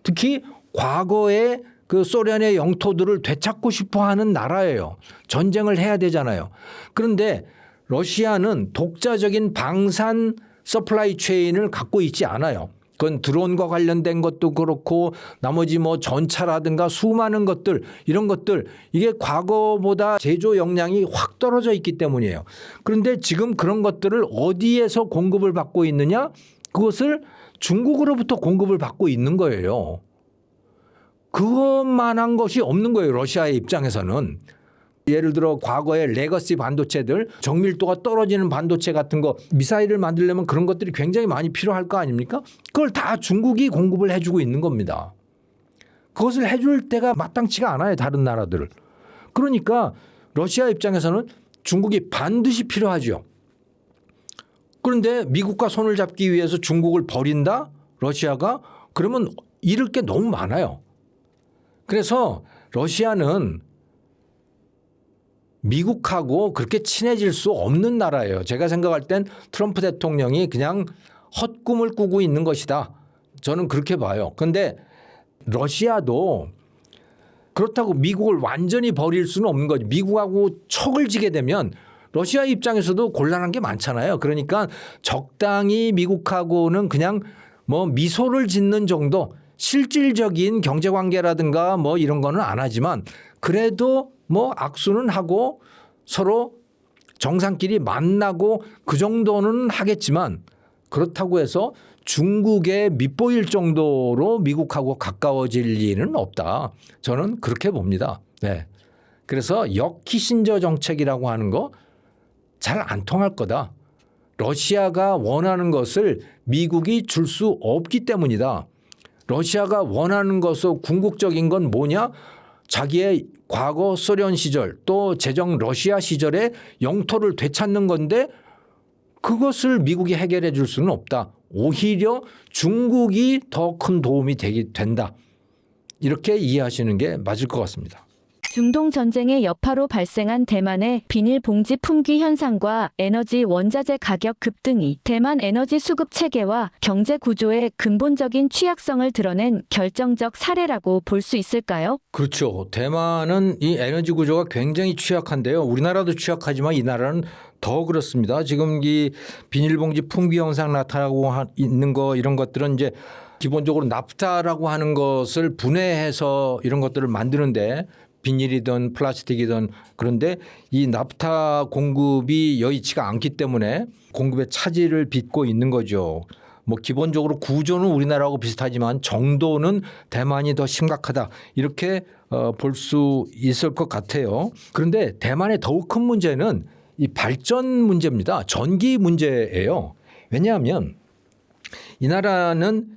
특히 과거에 그 소련의 영토들을 되찾고 싶어 하는 나라예요. 전쟁을 해야 되잖아요. 그런데 러시아는 독자적인 방산 서플라이 체인을 갖고 있지 않아요. 그건 드론과 관련된 것도 그렇고 나머지 뭐 전차라든가 수많은 것들 이런 것들 이게 과거보다 제조 역량이 확 떨어져 있기 때문이에요. 그런데 지금 그런 것들을 어디에서 공급을 받고 있느냐? 그것을 중국으로부터 공급을 받고 있는 거예요. 그것만한 것이 없는 거예요. 러시아의 입장에서는. 예를 들어 과거의 레거시 반도체들 정밀도가 떨어지는 반도체 같은 거 미사일을 만들려면 그런 것들이 굉장히 많이 필요할 거 아닙니까? 그걸 다 중국이 공급을 해주고 있는 겁니다. 그것을 해줄 때가 마땅치가 않아요. 다른 나라들을. 그러니까 러시아 입장에서는 중국이 반드시 필요하죠. 그런데 미국과 손을 잡기 위해서 중국을 버린다? 러시아가? 그러면 잃을 게 너무 많아요. 그래서 러시아는 미국하고 그렇게 친해질 수 없는 나라예요. 제가 생각할 땐 트럼프 대통령이 그냥 헛꿈을 꾸고 있는 것이다. 저는 그렇게 봐요. 그런데 러시아도 그렇다고 미국을 완전히 버릴 수는 없는 거죠. 미국하고 척을 지게 되면 러시아 입장에서도 곤란한 게 많잖아요. 그러니까 적당히 미국하고는 그냥 뭐 미소를 짓는 정도 실질적인 경제관계라든가 뭐 이런 거는 안 하지만 그래도 뭐 악수는 하고 서로 정상끼리 만나고 그 정도는 하겠지만 그렇다고 해서 중국에 밑보일 정도로 미국하고 가까워질 리는 없다. 저는 그렇게 봅니다. 네. 그래서 역키신저 정책이라고 하는 거 잘 안 통할 거다. 러시아가 원하는 것을 미국이 줄 수 없기 때문이다. 러시아가 원하는 것은 궁극적인 건 뭐냐? 자기의 과거 소련 시절 또 제정 러시아 시절의 영토를 되찾는 건데 그것을 미국이 해결해 줄 수는 없다. 오히려 중국이 더 큰 도움이 된다. 이렇게 이해하시는 게 맞을 것 같습니다. 중동 전쟁의 여파로 발생한 대만의 비닐봉지 품귀 현상과 에너지 원자재 가격 급등이 대만 에너지 수급 체계와 경제 구조의 근본적인 취약성을 드러낸 결정적 사례라고 볼 수 있을까요? 그렇죠. 대만은 이 에너지 구조가 굉장히 취약한데요. 우리나라도 취약하지만 이 나라는 더 그렇습니다. 지금 이 비닐봉지 품귀 현상 나타나고 있는 거 이런 것들은 이제 기본적으로 납타라고 하는 것을 분해해서 이런 것들을 만드는데 비닐이든 플라스틱이든 그런데 이 납타 공급이 여의치가 않기 때문에 공급의 차질을 빚고 있는 거죠. 뭐 기본적으로 구조는 우리나라하고 비슷하지만 정도는 대만이 더 심각하다 이렇게 볼 수 있을 것 같아요. 그런데 대만의 더욱 큰 문제는 이 발전 문제입니다. 전기 문제예요. 왜냐하면 이 나라는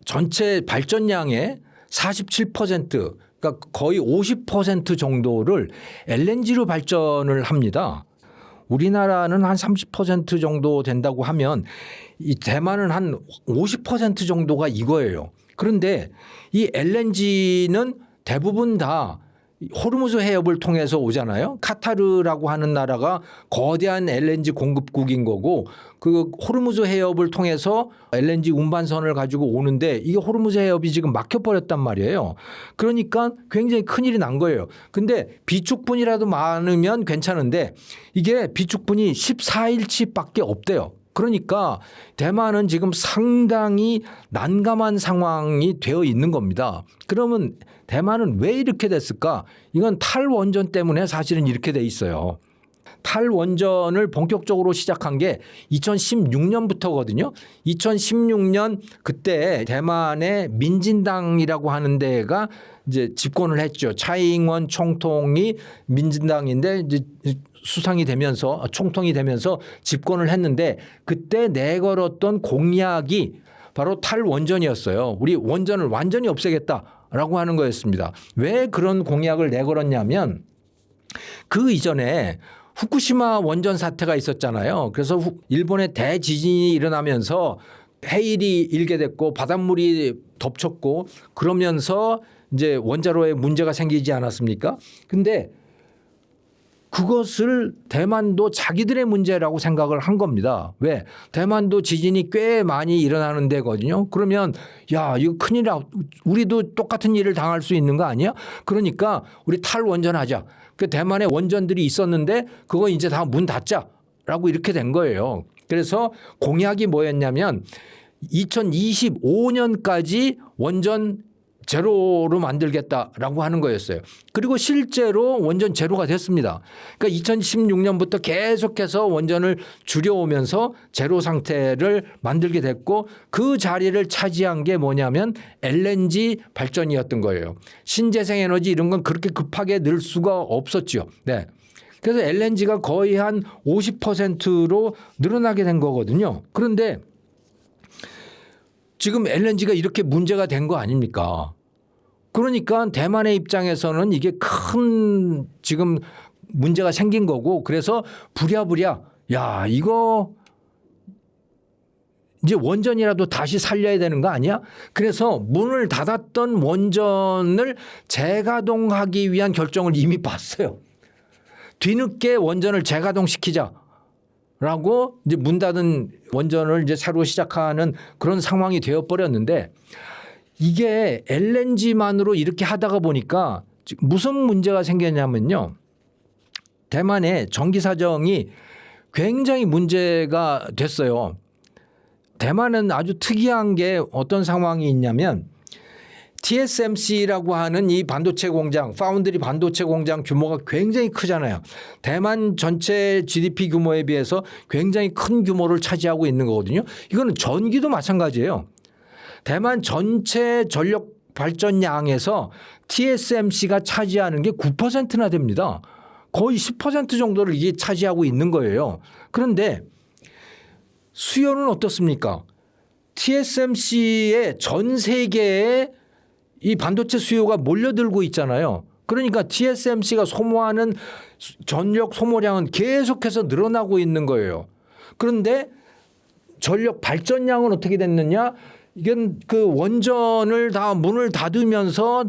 전체 발전량의 47% 그러니까 거의 50% 정도를 LNG로 발전을 합니다. 우리나라는 한 30% 정도 된다고 하면 이 대만은 한 50% 정도가 이거예요. 그런데 이 LNG는 대부분 다 호르무즈 해협을 통해서 오잖아요. 카타르라고 하는 나라가 거대한 LNG 공급국인 거고 그 호르무즈 해협을 통해서 LNG 운반선을 가지고 오는데 이게 호르무즈 해협이 지금 막혀버렸단 말이에요. 그러니까 굉장히 큰일이 난 거예요. 근데 비축분이라도 많으면 괜찮은데 이게 비축분이 14일치밖에 없대요. 그러니까 대만은 지금 상당히 난감한 상황이 되어 있는 겁니다. 그러면 대만은 왜 이렇게 됐을까? 이건 탈원전 때문에 사실은 이렇게 돼 있어요. 탈원전을 본격적으로 시작한 게 2016년부터거든요. 2016년 그때 대만의 민진당이라고 하는 데가 이제 집권을 했죠. 차이잉원 총통이 민진당인데 이제 수상이 되면서 총통이 되면서 집권을 했는데 그때 내걸었던 공약이 바로 탈원전이었어요. 우리 원전을 완전히 없애겠다라고 하는 거였습니다. 왜 그런 공약을 내걸었냐면 그 이전에 후쿠시마 원전 사태가 있었잖아요. 그래서 일본의 대지진이 일어나면서 해일이 일게 됐고 바닷물이 덮쳤고 그러면서 이제 원자로에 문제가 생기지 않았습니까? 근데 그것을 대만도 자기들의 문제라고 생각을 한 겁니다. 왜? 대만도 지진이 꽤 많이 일어나는 데거든요. 그러면 야, 이거 큰일이야. 우리도 똑같은 일을 당할 수 있는 거 아니야? 그러니까 우리 탈원전하자. 그 대만에 원전들이 있었는데 그거 이제 다 문 닫자라고 이렇게 된 거예요. 그래서 공약이 뭐였냐면 2025년까지 원전 제로로 만들겠다라고 하는 거였어요. 그리고 실제로 원전 제로가 됐습니다. 그러니까 2016년부터 계속해서 원전을 줄여오면서 제로 상태를 만들게 됐고 그 자리를 차지한 게 뭐냐면 LNG 발전이었던 거예요. 신재생 에너지 이런 건 그렇게 급하게 늘 수가 없었죠. 네. 그래서 LNG가 거의 한 50%로 늘어나게 된 거거든요. 그런데 지금 LNG가 이렇게 문제가 된 거 아닙니까? 그러니까 대만의 입장에서는 이게 큰 지금 문제가 생긴 거고 그래서 부랴부랴 야 이거 이제 원전이라도 다시 살려야 되는 거 아니야? 그래서 문을 닫았던 원전을 재가동하기 위한 결정을 이미 봤어요. 뒤늦게 원전을 재가동시키자. 라고 이제 문 닫은 원전을 이제 새로 시작하는 그런 상황이 되어버렸는데 이게 LNG만으로 이렇게 하다가 보니까 무슨 문제가 생겼냐면요. 대만의 전기 사정이 굉장히 문제가 됐어요. 대만은 아주 특이한 게 어떤 상황이 있냐면 TSMC라고 하는 이 반도체 공장, 파운드리 반도체 공장 규모가 굉장히 크잖아요. 대만 전체 GDP 규모에 비해서 굉장히 큰 규모를 차지하고 있는 거거든요. 이거는 전기도 마찬가지예요. 대만 전체 전력 발전량에서 TSMC가 차지하는 게 9%나 됩니다. 거의 10% 정도를 이게 차지하고 있는 거예요. 그런데 수요는 어떻습니까? TSMC의 전 세계에 이 반도체 수요가 몰려들고 있잖아요. 그러니까 TSMC가 소모하는 전력 소모량은 계속해서 늘어나고 있는 거예요. 그런데 전력 발전량은 어떻게 됐느냐? 이건 그 원전을 다 문을 닫으면서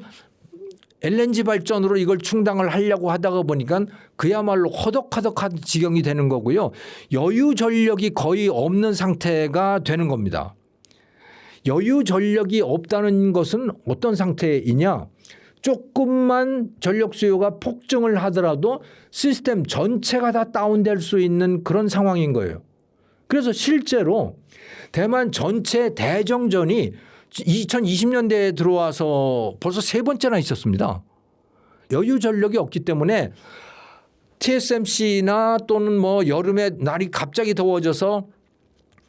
LNG 발전으로 이걸 충당을 하려고 하다가 보니까 그야말로 허덕허덕한 지경이 되는 거고요. 여유 전력이 거의 없는 상태가 되는 겁니다. 여유 전력이 없다는 것은 어떤 상태이냐? 조금만 전력 수요가 폭증을 하더라도 시스템 전체가 다 다운될 수 있는 그런 상황인 거예요. 그래서 실제로 대만 전체 대정전이 2020년대에 들어와서 벌써 3번째나 있었습니다. 여유 전력이 없기 때문에 TSMC나 또는 뭐 여름에 날이 갑자기 더워져서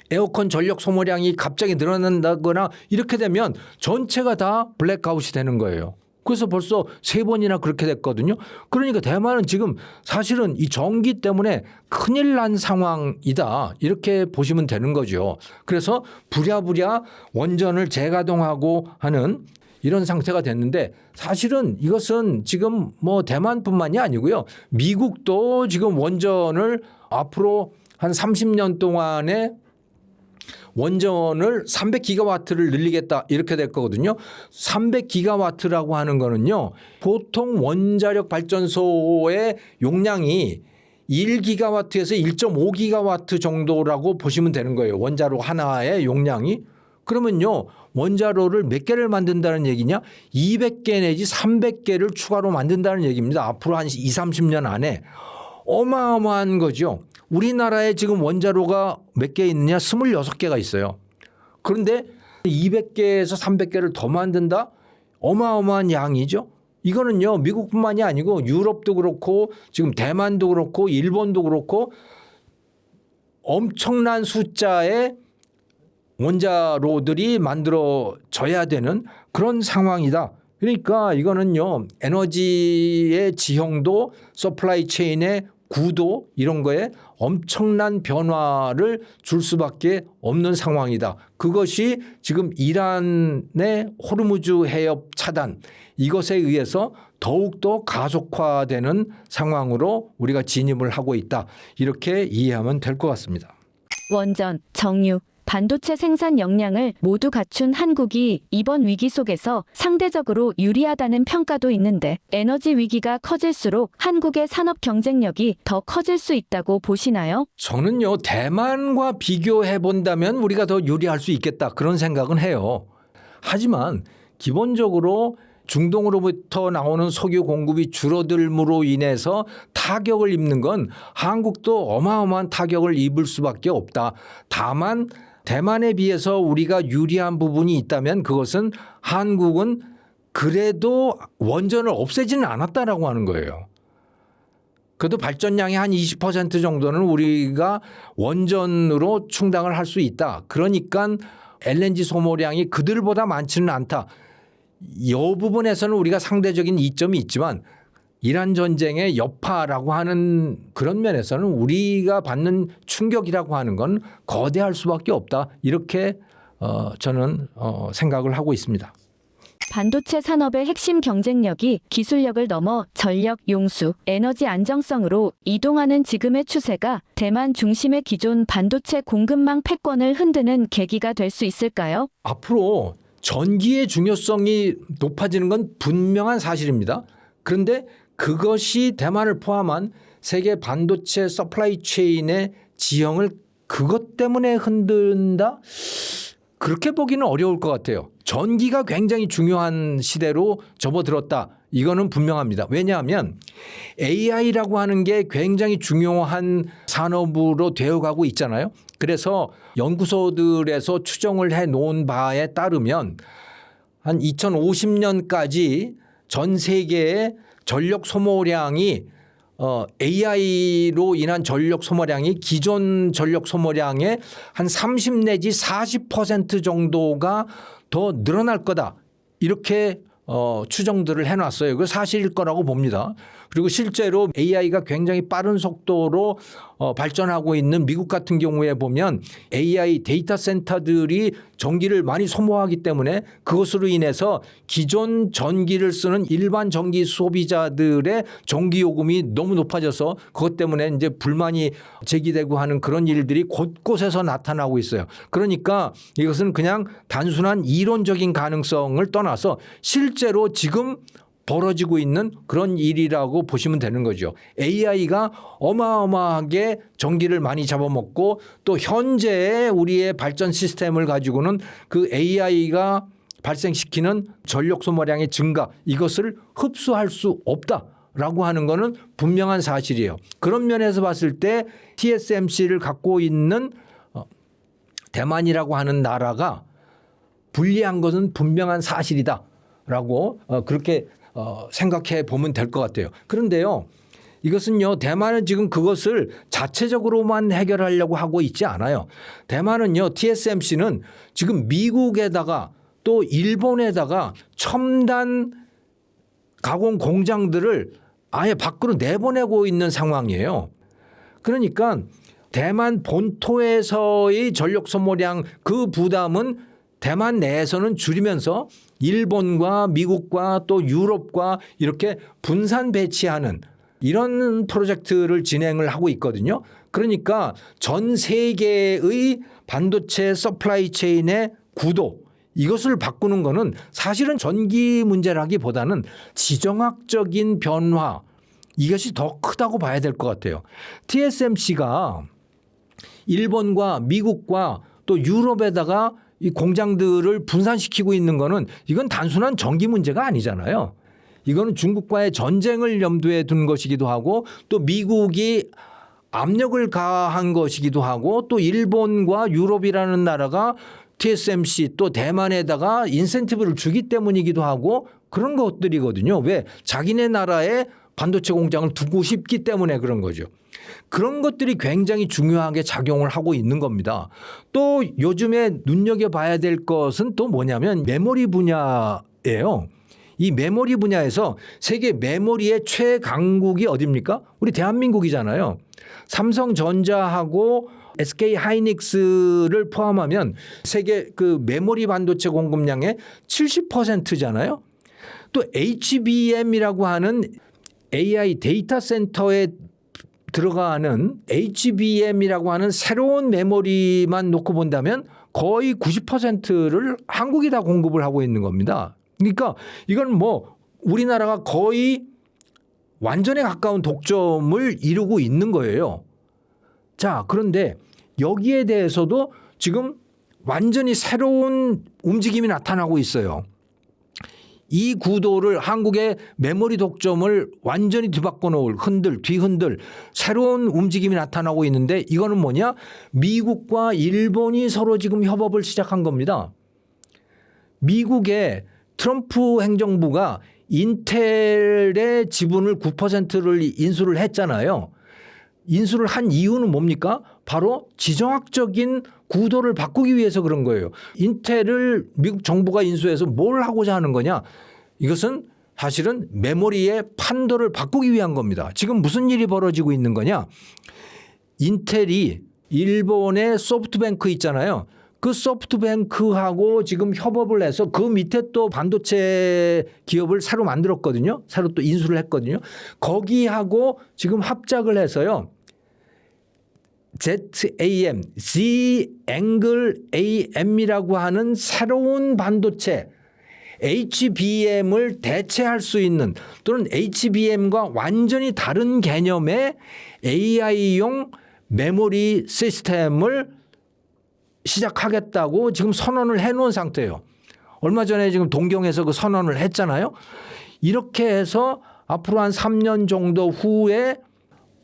에어컨 전력 소모량이 갑자기 늘어난다거나 이렇게 되면 전체가 다 블랙아웃이 되는 거예요. 그래서 벌써 3번이나 그렇게 됐거든요. 그러니까 대만은 지금 사실은 이 전기 때문에 큰일 난 상황이다. 이렇게 보시면 되는 거죠. 그래서 부랴부랴 원전을 재가동하고 하는 이런 상태가 됐는데 사실은 이것은 지금 뭐 대만뿐만이 아니고요. 미국도 지금 원전을 앞으로 한 30년 동안에 원전을 300기가와트를 늘리겠다 이렇게 될 거거든요. 300기가와트라고 하는 거는요. 보통 원자력 발전소의 용량이 1기가와트에서 1.5기가와트 정도라고 보시면 되는 거예요. 원자로 하나의 용량이. 그러면요. 원자로를 몇 개를 만든다는 얘기냐? 200개 내지 300개를 추가로 만든다는 얘기입니다. 앞으로 한 20, 30년 안에. 어마어마한 거죠. 우리나라에 지금 원자로가 몇 개 있느냐? 26개가 있어요. 그런데 200개에서 300개를 더 만든다? 어마어마한 양이죠. 이거는요, 미국뿐만이 아니고 유럽도 그렇고 지금 대만도 그렇고 일본도 그렇고 엄청난 숫자의 원자로들이 만들어져야 되는 그런 상황이다. 그러니까 이거는요, 에너지의 지형도 서플라이 체인의 구도 이런 거에 엄청난 변화를 줄 수밖에 없는 상황이다. 그것이 지금 이란의 호르무즈 해협 차단 이것에 의해서 더욱더 가속화되는 상황으로 우리가 진입을 하고 있다. 이렇게 이해하면 될 것 같습니다. 원전, 정유, 반도체 생산 역량을 모두 갖춘 한국이 이번 위기 속에서 상대적으로 유리하다는 평가도 있는데 에너지 위기가 커질수록 한국의 산업 경쟁력이 더 커질 수 있다고 보시나요? 저는요, 대만과 비교해 본다면 우리가 더 유리할 수 있겠다. 그런 생각은 해요. 하지만 기본적으로 중동으로부터 나오는 석유 공급이 줄어들므로 인해서 타격을 입는 건 한국도 어마어마한 타격을 입을 수밖에 없다. 다만 대만에 비해서 우리가 유리한 부분이 있다면 그것은 한국은 그래도 원전을 없애지는 않았다라고 하는 거예요. 그래도 발전량의 한 20% 정도는 우리가 원전으로 충당을 할 수 있다. 그러니까 LNG 소모량이 그들보다 많지는 않다. 이 부분에서는 우리가 상대적인 이점이 있지만 이란 전쟁의 여파라고 하는 그런 면에서는 우리가 받는 충격이라고 하는 건 거대할 수밖에 없다. 이렇게 저는 생각을 하고 있습니다. 반도체 산업의 핵심 경쟁력이 기술력을 넘어 전력, 용수, 에너지 안정성으로 이동하는 지금의 추세가 대만 중심의 기존 반도체 공급망 패권을 흔드는 계기가 될 수 있을까요? 앞으로 전기의 중요성이 높아지는 건 분명한 사실입니다. 그런데 그것이 대만을 포함한 세계 반도체 서플라이 체인의 지형을 그것 때문에 흔든다? 그렇게 보기는 어려울 것 같아요. 전기가 굉장히 중요한 시대로 접어들었다. 이거는 분명합니다. 왜냐하면 AI라고 하는 게 굉장히 중요한 산업으로 되어가고 있잖아요. 그래서 연구소들에서 추정을 해 놓은 바에 따르면 한 2050년까지 전 세계의 전력 소모량이 AI로 인한 전력 소모량이 기존 전력 소모량의 한 30 내지 40% 정도가 더 늘어날 거다. 이렇게 추정들을 해놨어요. 그거 사실일 거라고 봅니다. 그리고 실제로 AI가 굉장히 빠른 속도로 발전하고 있는 미국 같은 경우에 보면 AI 데이터 센터들이 전기를 많이 소모하기 때문에 그것으로 인해서 기존 전기를 쓰는 일반 전기 소비자들의 전기 요금이 너무 높아져서 그것 때문에 이제 불만이 제기되고 하는 그런 일들이 곳곳에서 나타나고 있어요. 그러니까 이것은 그냥 단순한 이론적인 가능성을 떠나서 실제로 지금 벌어지고 있는 그런 일이라고 보시면 되는 거죠. AI가 어마어마하게 전기를 많이 잡아먹고 또 현재의 우리의 발전 시스템을 가지고는 그 AI가 발생시키는 전력 소모량의 증가 이것을 흡수할 수 없다라고 하는 거는 분명한 사실이에요. 그런 면에서 봤을 때 TSMC를 갖고 있는 대만이라고 하는 나라가 불리한 것은 분명한 사실이다라고 그렇게 생각해 보면 될 것 같아요. 그런데요, 이것은요, 대만은 지금 그것을 자체적으로만 해결하려고 하고 있지 않아요. 대만은요, TSMC는 지금 미국에다가 또 일본에다가 첨단 가공 공장들을 아예 밖으로 내보내고 있는 상황이에요. 그러니까 대만 본토에서의 전력 소모량 그 부담은 대만 내에서는 줄이면서 일본과 미국과 또 유럽과 이렇게 분산 배치하는 이런 프로젝트를 진행을 하고 있거든요. 그러니까 전 세계의 반도체 서플라이 체인의 구도 이것을 바꾸는 거는 사실은 전기 문제라기보다는 지정학적인 변화 이것이 더 크다고 봐야 될 것 같아요. TSMC가 일본과 미국과 또 유럽에다가 이 공장들을 분산시키고 있는 거는 이건 단순한 전기 문제가 아니잖아요. 이거는 중국과의 전쟁을 염두에 둔 것이기도 하고 또 미국이 압력을 가한 것이기도 하고 또 일본과 유럽이라는 나라가 TSMC 또 대만에다가 인센티브를 주기 때문이기도 하고 그런 것들이거든요. 왜? 자기네 나라에 반도체 공장을 두고 싶기 때문에 그런 거죠. 그런 것들이 굉장히 중요하게 작용을 하고 있는 겁니다. 또 요즘에 눈여겨봐야 될 것은 또 뭐냐면 메모리 분야예요. 이 메모리 분야에서 세계 메모리의 최강국이 어디입니까? 우리 대한민국이잖아요. 삼성전자하고 SK 하이닉스를 포함하면 세계 그 메모리 반도체 공급량의 70%잖아요. 또 HBM이라고 하는 AI 데이터 센터에 들어가는 HBM이라고 하는 새로운 메모리만 놓고 본다면 거의 90%를 한국이 다 공급을 하고 있는 겁니다. 그러니까 이건 뭐 우리나라가 거의 완전에 가까운 독점을 이루고 있는 거예요. 자, 그런데 여기에 대해서도 지금 완전히 새로운 움직임이 나타나고 있어요. 이 구도를 한국의 메모리 독점을 완전히 뒤바꿔 놓을 뒤흔들 새로운 움직임이 나타나고 있는데 이거는 뭐냐? 미국과 일본이 서로 지금 협업을 시작한 겁니다. 미국의 트럼프 행정부가 인텔의 지분을 9%를 인수를 했잖아요. 인수를 한 이유는 뭡니까? 바로 지정학적인 구도를 바꾸기 위해서 그런 거예요. 인텔을 미국 정부가 인수해서 뭘 하고자 하는 거냐? 이것은 사실은 메모리의 판도를 바꾸기 위한 겁니다. 지금 무슨 일이 벌어지고 있는 거냐? 인텔이 일본의 소프트뱅크 있잖아요. 그 소프트뱅크하고 지금 협업을 해서 그 밑에 또 반도체 기업을 새로 만들었거든요. 새로 또 인수를 했거든요. 거기하고 지금 합작을 해서요. ZAM, Z-AM이라고 하는 새로운 반도체 HBM을 대체할 수 있는 또는 HBM과 완전히 다른 개념의 AI용 메모리 시스템을 시작하겠다고 지금 선언을 해놓은 상태예요. 얼마 전에 지금 동경에서 그 선언을 했잖아요. 이렇게 해서 앞으로 한 3년 정도 후에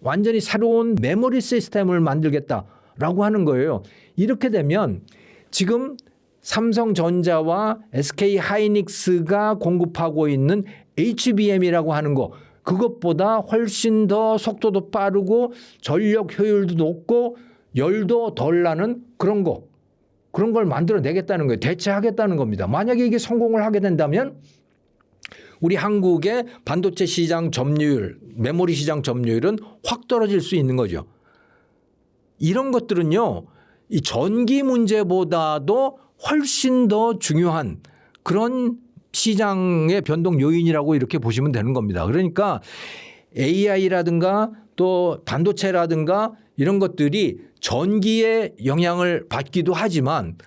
완전히 새로운 메모리 시스템을 만들겠다라고 하는 거예요. 이렇게 되면 지금 삼성전자와 SK 하이닉스가 공급하고 있는 HBM이라고 하는 거 그것보다 훨씬 더 속도도 빠르고 전력 효율도 높고 열도 덜 나는 그런 걸 만들어내겠다는 거예요. 대체하겠다는 겁니다. 만약에 이게 성공을 하게 된다면 우리 한국의 반도체 시장 점유율, 메모리 시장 점유율은 확 떨어질 수 있는 거죠. 이런 것들은요, 이 전기 문제보다도 훨씬 더 중요한 그런 시장의 변동 요인이라고 이렇게 보시면 되는 겁니다. 그러니까 AI라든가 또 반도체라든가 이런 것들이 전기에 영향을 받기도 하지만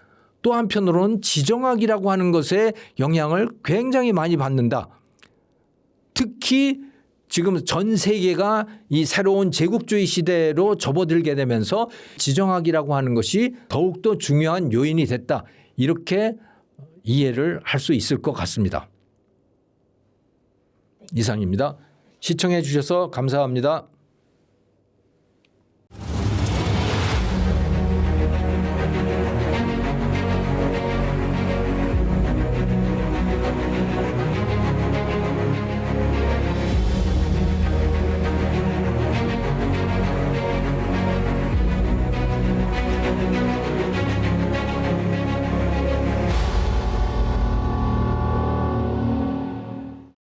또 한편으로는 지정학이라고 하는 것에 영향을 굉장히 많이 받는다. 특히 지금 전 세계가 이 새로운 제국주의 시대로 접어들게 되면서 지정학이라고 하는 것이 더욱더 중요한 요인이 됐다. 이렇게 이해를 할 수 있을 것 같습니다. 이상입니다. 시청해 주셔서 감사합니다.